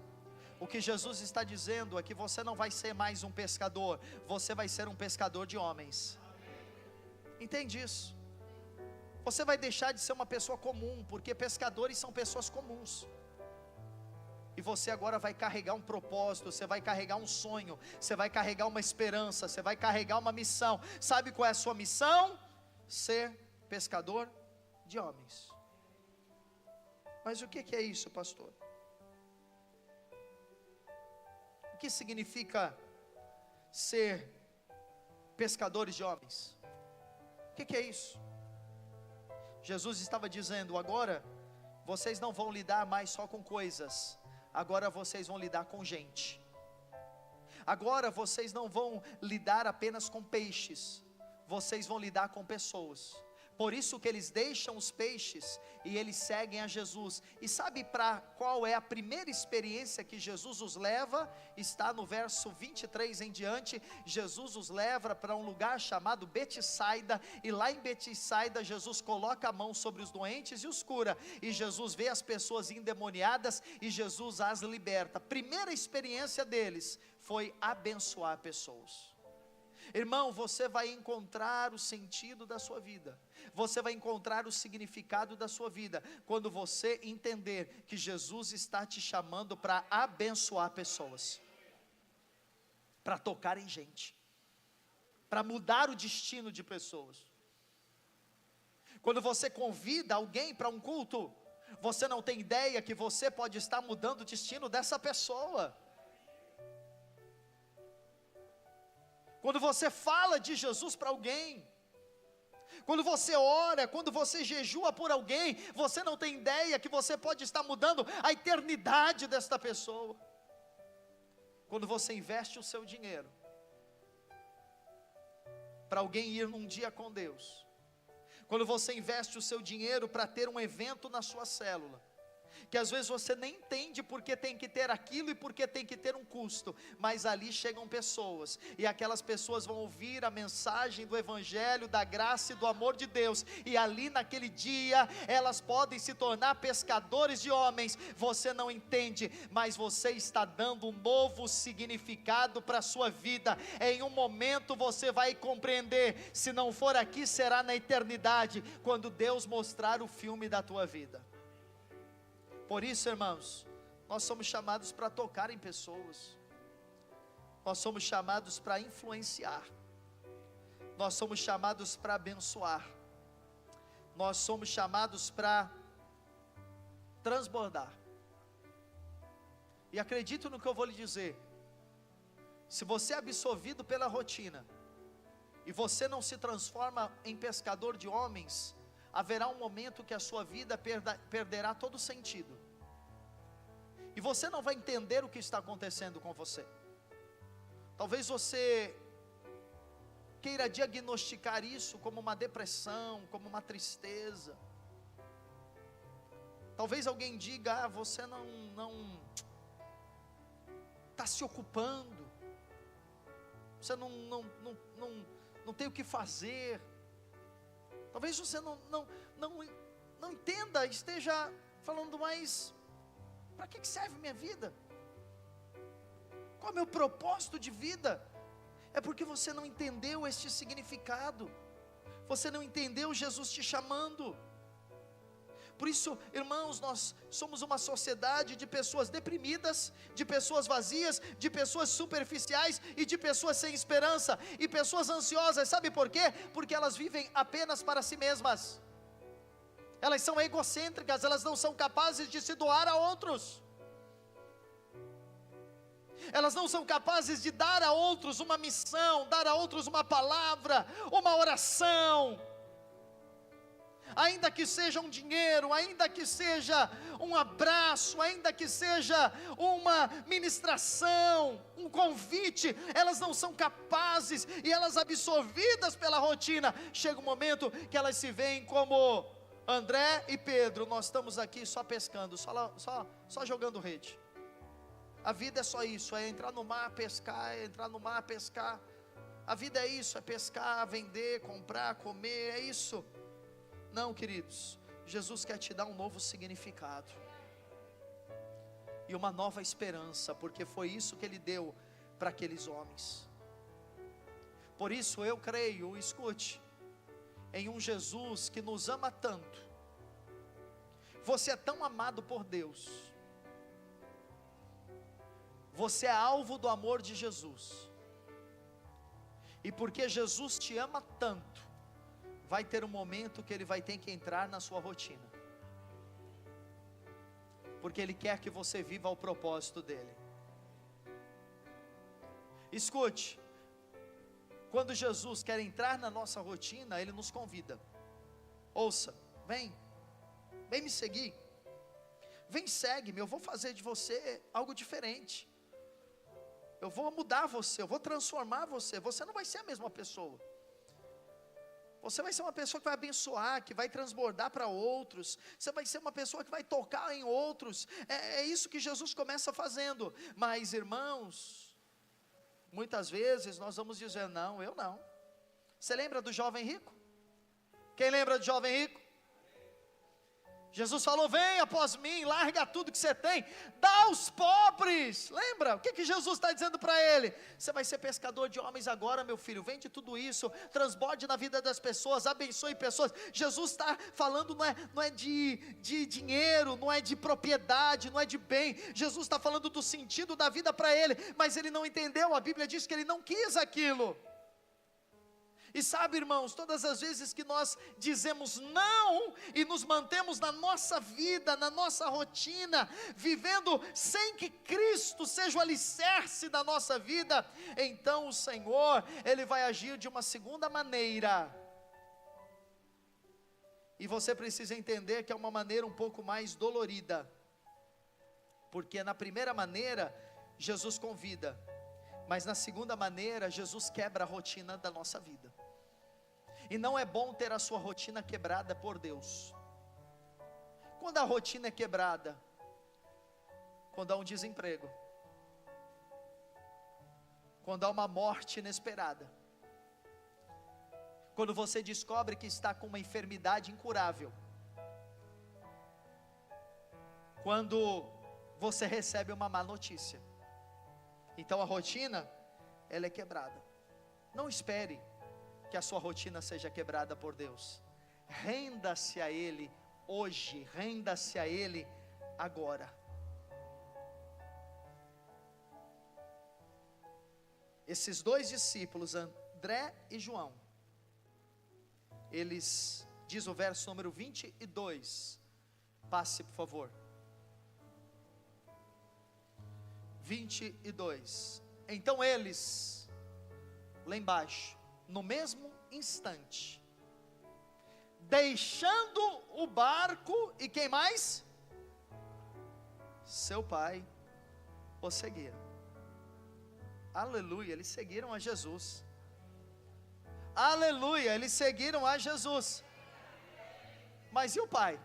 O que Jesus está dizendo é que você não vai ser mais um pescador, você vai ser um pescador de homens. Entende isso? Você vai deixar de ser uma pessoa comum, porque pescadores são pessoas comuns. E você agora vai carregar um propósito, você vai carregar um sonho, você vai carregar uma esperança, você vai carregar uma missão. Sabe qual é a sua missão? Ser pescador de homens. Mas o que é isso, pastor? O que significa ser pescadores de homens? O que é isso? Jesus estava dizendo, agora vocês não vão lidar mais só com coisas, agora vocês vão lidar com gente. Agora vocês não vão lidar apenas com peixes, vocês vão lidar com pessoas. Por isso que eles deixam os peixes e eles seguem a Jesus. E sabe para qual é a primeira experiência que Jesus os leva? Está no verso 23 em diante. Jesus os leva para um lugar chamado Betsaida, e lá em Betsaida Jesus coloca a mão sobre os doentes e os cura, e Jesus vê as pessoas endemoniadas e Jesus as liberta. A primeira experiência deles foi abençoar pessoas. Irmão, você vai encontrar o sentido da sua vida, você vai encontrar o significado da sua vida, quando você entender que Jesus está te chamando para abençoar pessoas, para tocar em gente, para mudar o destino de pessoas. Quando você convida alguém para um culto, você não tem ideia que você pode estar mudando o destino dessa pessoa. Quando você fala de Jesus para alguém, quando você ora, quando você jejua por alguém, você não tem ideia que você pode estar mudando a eternidade desta pessoa. Quando você investe o seu dinheiro para alguém ir num dia com Deus, quando você investe o seu dinheiro para ter um evento na sua célula, que às vezes você nem entende porque tem que ter aquilo e porque tem que ter um custo, mas ali chegam pessoas, e aquelas pessoas vão ouvir a mensagem do Evangelho, da graça e do amor de Deus, e ali naquele dia, elas podem se tornar pescadores de homens. Você não entende, mas você está dando um novo significado para a sua vida. Em um momento você vai compreender, se não for aqui, será na eternidade, quando Deus mostrar o filme da tua vida. Por isso, irmãos, nós somos chamados para tocar em pessoas, nós somos chamados para influenciar, nós somos chamados para abençoar, nós somos chamados para transbordar. E acredito no que eu vou lhe dizer: se você é absorvido pela rotina, e você não se transforma em pescador de homens, haverá um momento que a sua vida perderá todo sentido, e você não vai entender o que está acontecendo com você. Talvez você queira diagnosticar isso como uma depressão, como uma tristeza. Talvez alguém diga: você não está se ocupando, você não tem o que fazer. Talvez você não entenda, esteja falando: mas para que serve minha vida? Qual é o meu propósito de vida? É porque você não entendeu este significado, você não entendeu Jesus te chamando. Por isso, irmãos, nós somos uma sociedade de pessoas deprimidas, de pessoas vazias, de pessoas superficiais e de pessoas sem esperança, e pessoas ansiosas. Sabe por quê? Porque elas vivem apenas para si mesmas, elas são egocêntricas, elas não são capazes de se doar a outros, elas não são capazes de dar a outros uma missão, dar a outros uma palavra, uma oração, ainda que seja um dinheiro, ainda que seja um abraço, ainda que seja uma ministração, um convite. Elas não são capazes, e elas, absorvidas pela rotina, chega um momento que elas se veem como André e Pedro: nós estamos aqui só pescando, só jogando rede. A vida é só isso, é entrar no mar, pescar, é entrar no mar, pescar. A vida é isso, é pescar, vender, comprar, comer, é isso. Não, queridos, Jesus quer te dar um novo significado e uma nova esperança, porque foi isso que Ele deu para aqueles homens. Por isso eu creio, escute, em um Jesus que nos ama tanto. Você é tão amado por Deus, você é alvo do amor de Jesus, e porque Jesus te ama tanto, vai ter um momento que Ele vai ter que entrar na sua rotina, porque Ele quer que você viva o propósito dEle. Escute, quando Jesus quer entrar na nossa rotina, Ele nos convida: ouça, vem me seguir, vem, segue-me, eu vou fazer de você algo diferente, eu vou mudar você, eu vou transformar você. Você não vai ser a mesma pessoa, você vai ser uma pessoa que vai abençoar, que vai transbordar para outros, você vai ser uma pessoa que vai tocar em outros. É isso que Jesus começa fazendo. Mas, irmãos, muitas vezes nós vamos dizer: não, eu não. Você lembra do jovem rico? Quem lembra do jovem rico? Jesus falou: vem após mim, larga tudo que você tem, dá aos pobres. Lembra? O que Jesus está dizendo para ele? Você vai ser pescador de homens agora, meu filho. Vende tudo isso, transborde na vida das pessoas, abençoe pessoas. Jesus está falando, não é de dinheiro, não é de propriedade, não é de bem. Jesus está falando do sentido da vida para ele, mas ele não entendeu. A Bíblia diz que ele não quis aquilo. E sabe, irmãos, todas as vezes que nós dizemos não e nos mantemos na nossa vida, na nossa rotina, vivendo sem que Cristo seja o alicerce da nossa vida, então o Senhor, Ele vai agir de uma segunda maneira. E você precisa entender que é uma maneira um pouco mais dolorida, porque na primeira maneira, Jesus convida, mas na segunda maneira, Jesus quebra a rotina da nossa vida. E não é bom ter a sua rotina quebrada por Deus. Quando a rotina é quebrada, quando há um desemprego, quando há uma morte inesperada, quando você descobre que está com uma enfermidade incurável, quando você recebe uma má notícia, então a rotina, ela é quebrada. Não espere que a sua rotina seja quebrada por Deus. Renda-se a Ele hoje, renda-se a Ele agora. Esses dois discípulos, André e João, eles, diz o verso número 22, passe por favor. 22. Então eles, lá embaixo, no mesmo instante, deixando o barco, e quem mais? Seu pai, o seguiram. Aleluia, eles seguiram a Jesus. Aleluia, eles seguiram a Jesus. Mas e o pai?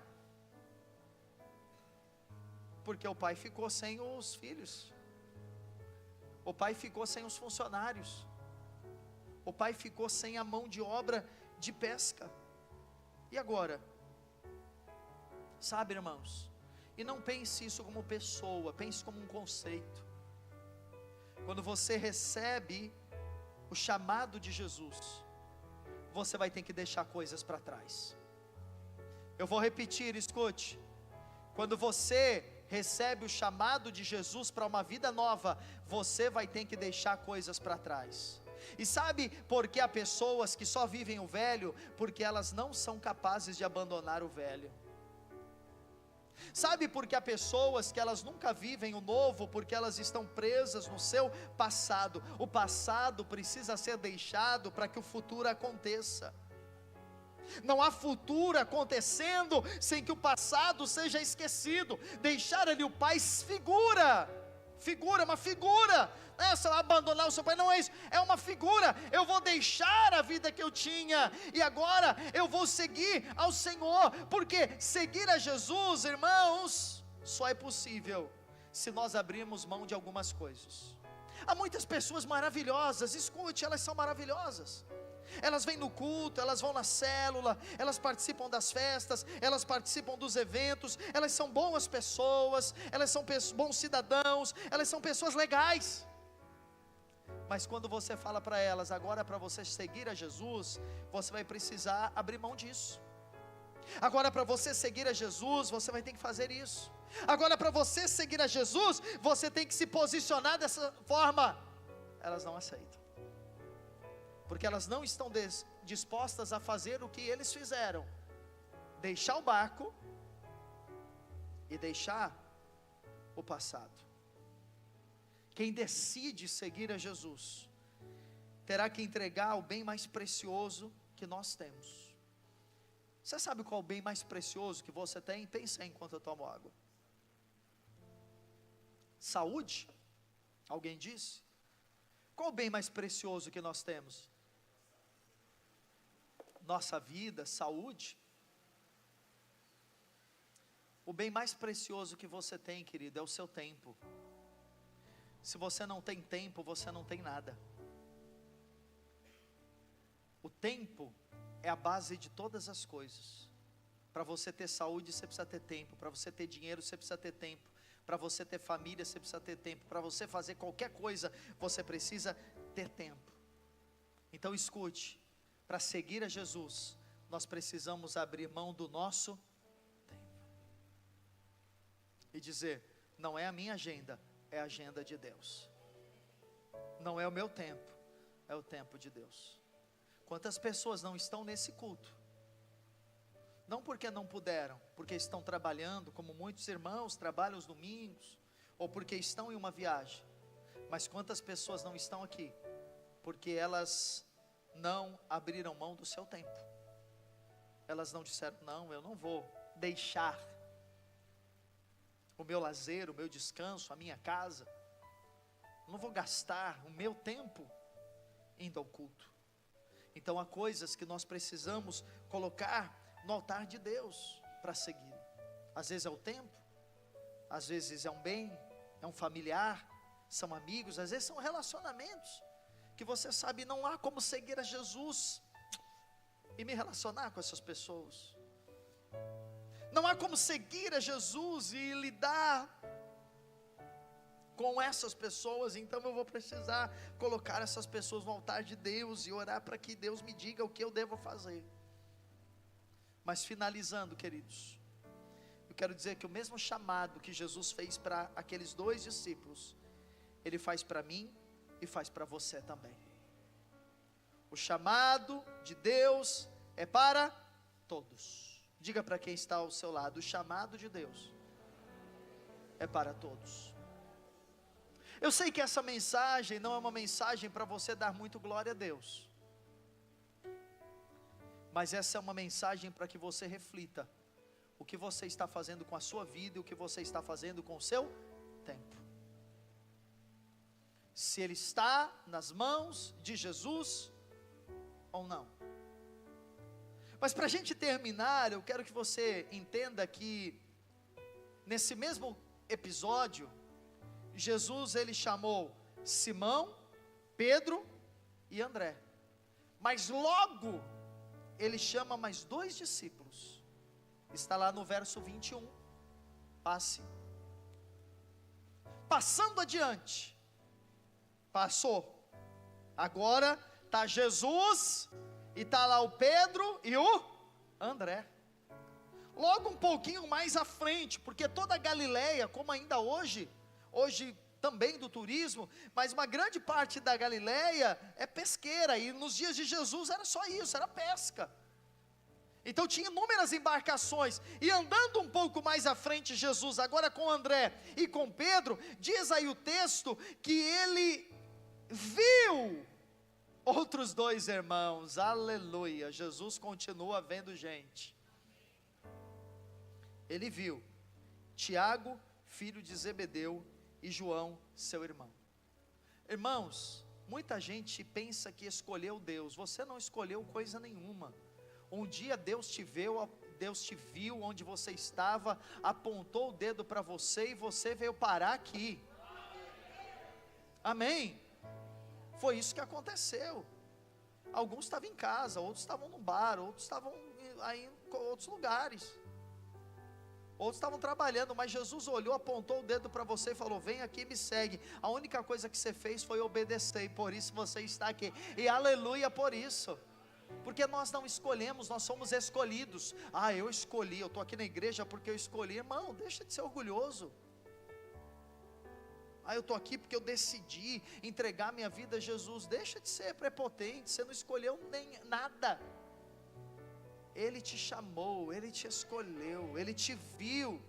Porque o pai ficou sem os filhos. O pai ficou sem os funcionários. O pai ficou sem a mão de obra de pesca. E agora? Sabe, irmãos, e não pense isso como pessoa, pense como um conceito. Quando você recebe o chamado de Jesus, você vai ter que deixar coisas para trás. Eu vou repetir, escute. Quando você recebe o chamado de Jesus para uma vida nova, você vai ter que deixar coisas para trás. E sabe por que há pessoas que só vivem o velho? Porque elas não são capazes de abandonar o velho. Sabe por que há pessoas que elas nunca vivem o novo? Porque elas estão presas no seu passado. O passado precisa ser deixado para que o futuro aconteça. Não há futuro acontecendo sem que o passado seja esquecido. Deixar ali o pai, uma figura, não é só abandonar o seu pai, não é isso, é uma figura. Eu vou deixar a vida que eu tinha, e agora eu vou seguir ao Senhor, porque seguir a Jesus, irmãos, só é possível se nós abrirmos mão de algumas coisas. Há muitas pessoas maravilhosas, escute, elas são maravilhosas. Elas vêm no culto, elas vão na célula, elas participam das festas, elas participam dos eventos, elas são boas pessoas, elas são bons cidadãos, elas são pessoas legais. Mas quando você fala para elas, agora para você seguir a Jesus, você vai precisar abrir mão disso. Agora para você seguir a Jesus, você vai ter que fazer isso. Agora para você seguir a Jesus, você tem que se posicionar dessa forma. Elas não aceitam, porque elas não estão dispostas a fazer o que eles fizeram, deixar o barco e deixar o passado. Quem decide seguir a Jesus, terá que entregar o bem mais precioso que nós temos. Você sabe qual é o bem mais precioso que você tem? Pensa aí enquanto eu tomo água. Saúde? Alguém disse? Qual o bem mais precioso que nós temos? Nossa vida, saúde. O bem mais precioso que você tem, querido, é o seu tempo. Se você não tem tempo, você não tem nada. O tempo é a base de todas as coisas. Para você ter saúde, você precisa ter tempo. Para você ter dinheiro, você precisa ter tempo. Para você ter família, você precisa ter tempo. Para você fazer qualquer coisa, você precisa ter tempo. Então escute, para seguir a Jesus, nós precisamos abrir mão do nosso tempo. E dizer, não é a minha agenda, é a agenda de Deus. Não é o meu tempo, é o tempo de Deus. Quantas pessoas não estão nesse culto? Não porque não puderam, porque estão trabalhando, como muitos irmãos trabalham os domingos, ou porque estão em uma viagem. Mas quantas pessoas não estão aqui, porque elas não abriram mão do seu tempo. Elas não disseram, não, eu não vou deixar o meu lazer, o meu descanso, a minha casa, não vou gastar o meu tempo indo ao culto. Então há coisas que nós precisamos colocar no altar de Deus para seguir. Às vezes é o tempo, às vezes é um bem, é um familiar, são amigos, às vezes são relacionamentos, que você sabe, não há como seguir a Jesus e me relacionar com essas pessoas. Não há como seguir a Jesus e lidar com essas pessoas, então eu vou precisar colocar essas pessoas no altar de Deus e orar para que Deus me diga o que eu devo fazer. Mas finalizando, queridos, eu quero dizer que o mesmo chamado que Jesus fez para aqueles 2 discípulos, Ele faz para mim e faz para você também. O chamado de Deus é para todos. Diga para quem está ao seu lado, o chamado de Deus é para todos. Eu sei que essa mensagem não é uma mensagem para você dar muito glória a Deus, mas essa é uma mensagem para que você reflita o que você está fazendo com a sua vida e o que você está fazendo com o seu tempo. Se ele está nas mãos de Jesus ou não. Mas para a gente terminar, eu quero que você entenda que nesse mesmo episódio, Jesus ele chamou Simão, Pedro e André, mas logo ele chama mais 2 discípulos, está lá no verso 21, passando adiante, passou, agora está Jesus, e está lá o Pedro e o André, logo um pouquinho mais à frente, porque toda a Galileia, como ainda hoje também do turismo, mas uma grande parte da Galileia é pesqueira, e nos dias de Jesus era só isso, era pesca. Então tinha inúmeras embarcações, e andando um pouco mais à frente Jesus, agora com André e com Pedro, diz aí o texto, que ele viu outros 2 irmãos, aleluia, Jesus continua vendo gente. Ele viu Tiago, filho de Zebedeu, e João, seu irmão. Irmãos, muita gente pensa que escolheu Deus, você não escolheu coisa nenhuma. Um dia Deus te viu onde você estava, apontou o dedo para você e você veio parar aqui. Amém? Foi isso que aconteceu. Alguns estavam em casa, outros estavam no bar, outros estavam aí em outros lugares, outros estavam trabalhando, mas Jesus olhou, apontou o dedo para você e falou, vem aqui e me segue. A única coisa que você fez foi obedecer, e por isso você está aqui, e aleluia por isso, porque nós não escolhemos, nós somos escolhidos. Eu escolhi, eu estou aqui na igreja porque eu escolhi. Irmão, deixa de ser orgulhoso. Eu estou aqui porque eu decidi entregar minha vida a Jesus. Deixa de ser prepotente, você não escolheu nem nada. Ele te chamou, Ele te escolheu, Ele te viu.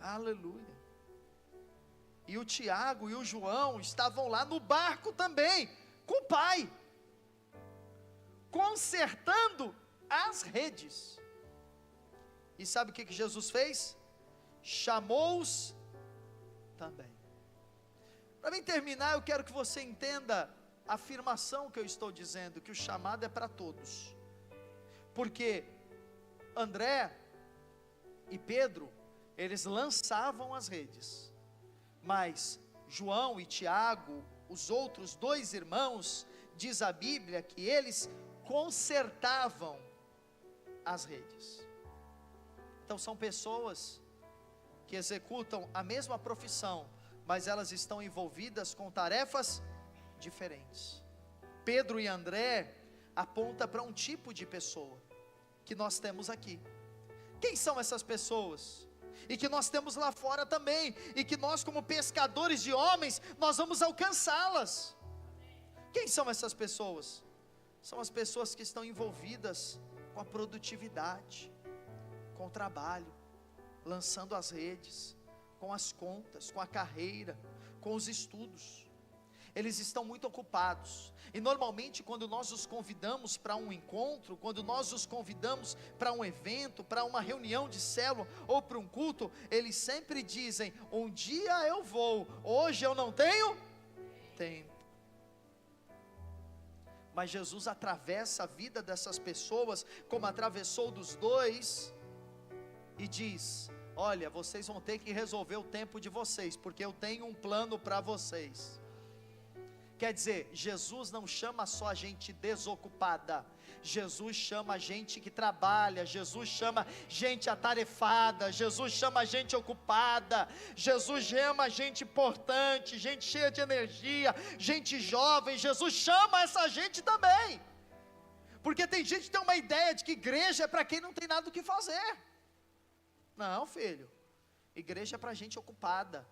Aleluia. E o Tiago e o João estavam lá no barco também, com o pai, consertando as redes. E sabe o que Jesus fez? Chamou-os também. Para mim terminar, eu quero que você entenda a afirmação que eu estou dizendo, que o chamado é para todos, porque André e Pedro, eles lançavam as redes, mas João e Tiago, os outros 2 irmãos, diz a Bíblia que eles consertavam as redes. Então são pessoas que executam a mesma profissão, mas elas estão envolvidas com tarefas diferentes. Pedro e André aponta para um tipo de pessoa que nós temos aqui. Quem são essas pessoas? E que nós temos lá fora também, e que nós como pescadores de homens, nós vamos alcançá-las. Quem são essas pessoas? São as pessoas que estão envolvidas com a produtividade, com o trabalho, lançando as redes, com as contas, com a carreira, com os estudos. Eles estão muito ocupados, e normalmente quando nós os convidamos para um encontro, quando nós os convidamos para um evento, para uma reunião de célula, ou para um culto, eles sempre dizem: um dia eu vou, hoje eu não tenho tempo. Mas Jesus atravessa a vida dessas pessoas, como atravessou dos dois, e diz: olha, vocês vão ter que resolver o tempo de vocês, porque eu tenho um plano para vocês. Quer dizer, Jesus não chama só a gente desocupada, Jesus chama a gente que trabalha, Jesus chama gente atarefada, Jesus chama a gente ocupada, Jesus chama a gente importante, gente cheia de energia, gente jovem. Jesus chama essa gente também, porque tem gente que tem uma ideia de que igreja é para quem não tem nada o que fazer. Não, filho, igreja é para gente ocupada,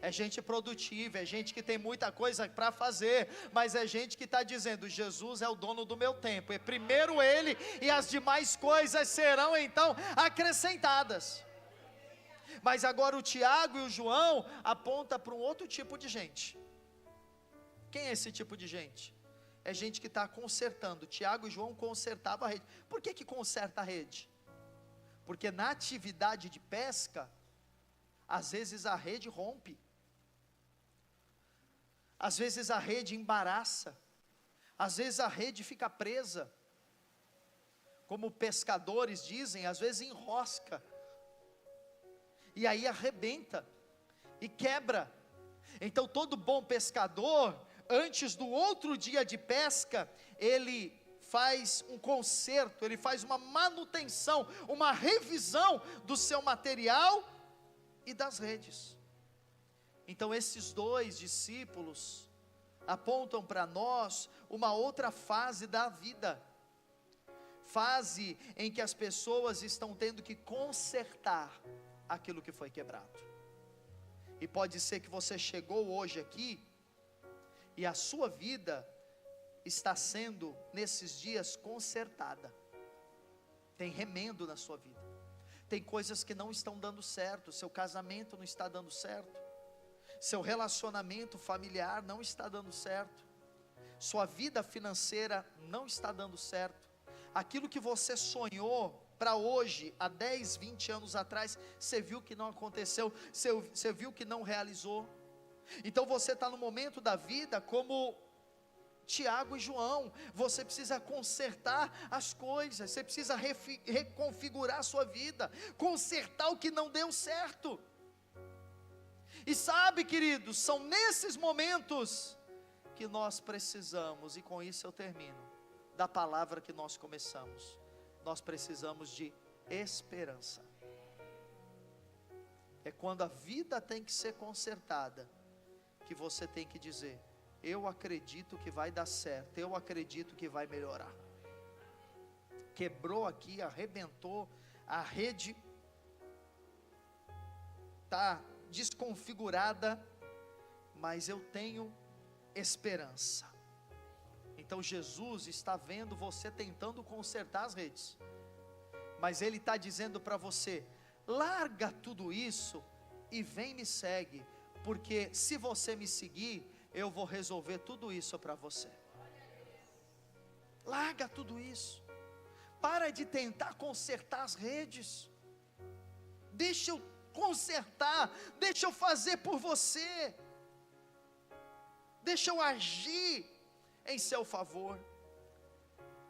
é gente produtiva, é gente que tem muita coisa para fazer, mas é gente que está dizendo: Jesus é o dono do meu tempo, é primeiro Ele, e as demais coisas serão então acrescentadas. Mas agora o Tiago e o João apontam para um outro tipo de gente. Quem é esse tipo de gente? É gente que está consertando. Tiago e João consertavam a rede. Por que conserta a rede? Porque na atividade de pesca, às vezes a rede rompe, às vezes a rede embaraça, às vezes a rede fica presa, como pescadores dizem, às vezes enrosca, e aí arrebenta, e quebra. Então todo bom pescador, antes do outro dia de pesca, ele faz um conserto, ele faz uma manutenção, uma revisão do seu material e das redes. Então esses dois discípulos apontam para nós uma outra fase da vida, fase em que as pessoas estão tendo que consertar aquilo que foi quebrado. E pode ser que você chegou hoje aqui e a sua vida está sendo nesses dias consertada. Tem remendo na sua vida, tem coisas que não estão dando certo, seu casamento não está dando certo, seu relacionamento familiar não está dando certo, sua vida financeira não está dando certo, aquilo que você sonhou para hoje, há 10, 20 anos atrás, você viu que não aconteceu, você viu que não realizou. Então você está no momento da vida como Tiago e João, você precisa consertar as coisas, você precisa reconfigurar a sua vida, consertar o que não deu certo. E sabe, queridos, são nesses momentos que nós precisamos, e com isso eu termino, da palavra que nós começamos. Nós precisamos de esperança. É quando a vida tem que ser consertada, que você tem que dizer: eu acredito que vai dar certo, eu acredito que vai melhorar. Quebrou aqui, arrebentou, a rede está desconfigurada, mas eu tenho esperança. Então Jesus está vendo você tentando consertar as redes, mas Ele está dizendo para você: larga tudo isso e vem me segue, porque se você me seguir, eu vou resolver tudo isso para você. Larga tudo isso, para de tentar consertar as redes, deixa eu consertar, deixa eu fazer por você, deixa eu agir em seu favor.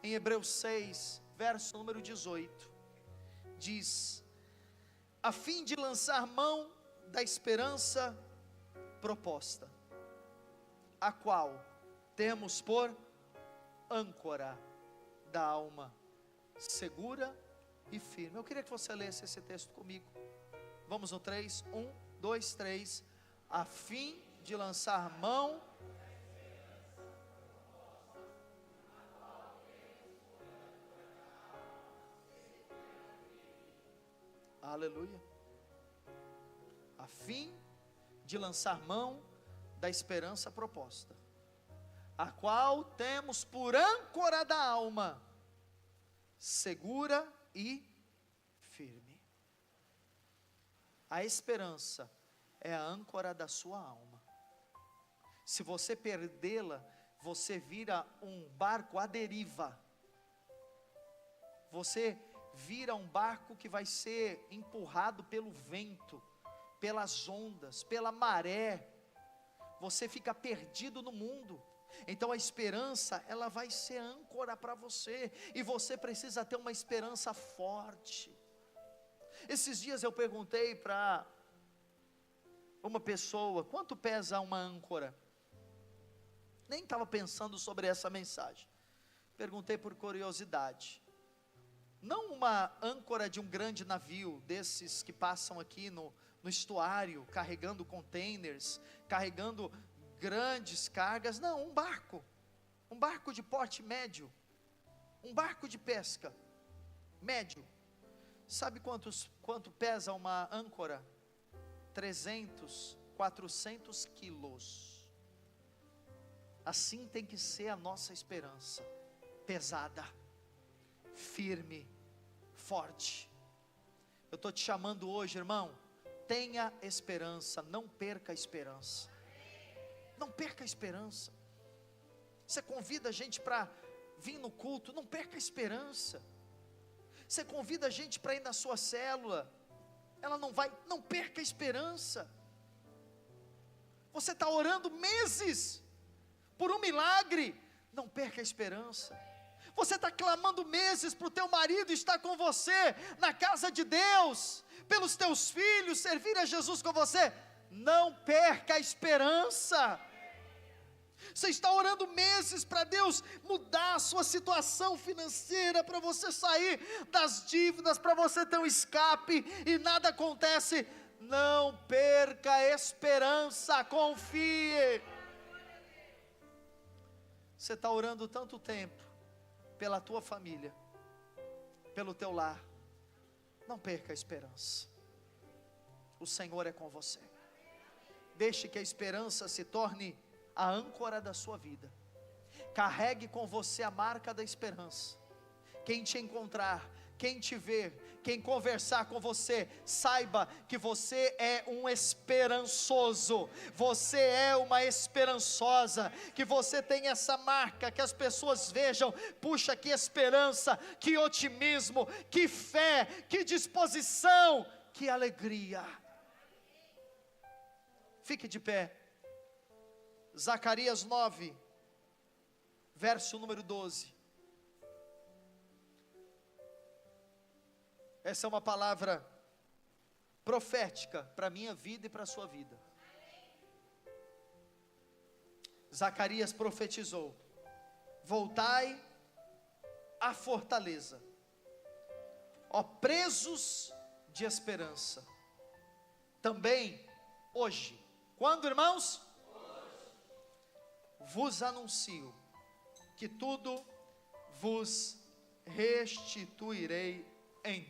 Em Hebreus 6, verso número 18, diz: a fim de lançar mão da esperança proposta, a qual temos por âncora da alma, segura e firme. Eu queria que você lesse esse texto comigo. Vamos no 3, 1, 2, 3. A fim de lançar mão. Aleluia. A fim de lançar mão da esperança proposta, a qual temos por âncora da alma, segura e firme. A esperança é a âncora da sua alma. Se você perdê-la, você vira um barco à deriva. Você vira um barco que vai ser empurrado pelo vento, pelas ondas, pela maré. Você fica perdido no mundo. Então a esperança, ela vai ser âncora para você, e você precisa ter uma esperança forte. Esses dias eu perguntei para uma pessoa, quanto pesa uma âncora? Nem estava pensando sobre essa mensagem, perguntei por curiosidade. Não uma âncora de um grande navio, desses que passam aqui no estuário, carregando containers, carregando grandes cargas, não, um barco de porte médio, um barco de pesca, médio. Sabe quanto pesa uma âncora? 300, 400 quilos. Assim tem que ser a nossa esperança, pesada, firme, forte. Eu estou te chamando hoje, irmão, tenha esperança, não perca a esperança. Não perca a esperança. Você convida a gente para vir no culto, não perca a esperança. Você convida a gente para ir na sua célula, ela não vai, não perca a esperança. Você está orando meses por um milagre, não perca a esperança. Você está clamando meses para o teu marido estar com você na casa de Deus, pelos teus filhos, servir a Jesus com você, não perca a esperança. Você está orando meses para Deus mudar a sua situação financeira, para você sair das dívidas, para você ter um escape, e nada acontece. Não perca a esperança, confie. Você está orando tanto tempo pela tua família, pelo teu lar, não perca a esperança. O Senhor é com você. Deixe que a esperança se torne a âncora da sua vida. Carregue com você a marca da esperança. Quem te encontrar, quem te ver, quem conversar com você, saiba que você é um esperançoso, você é uma esperançosa, que você tem essa marca, que as pessoas vejam, puxa, que esperança, que otimismo, que fé, que disposição, que alegria. Fique de pé. Zacarias 9, verso número 12. Essa é uma palavra profética para a minha vida e para a sua vida. Zacarias profetizou: voltai à fortaleza, ó presos de esperança. Também hoje, quando, irmãos? Vos anuncio que tudo vos restituirei em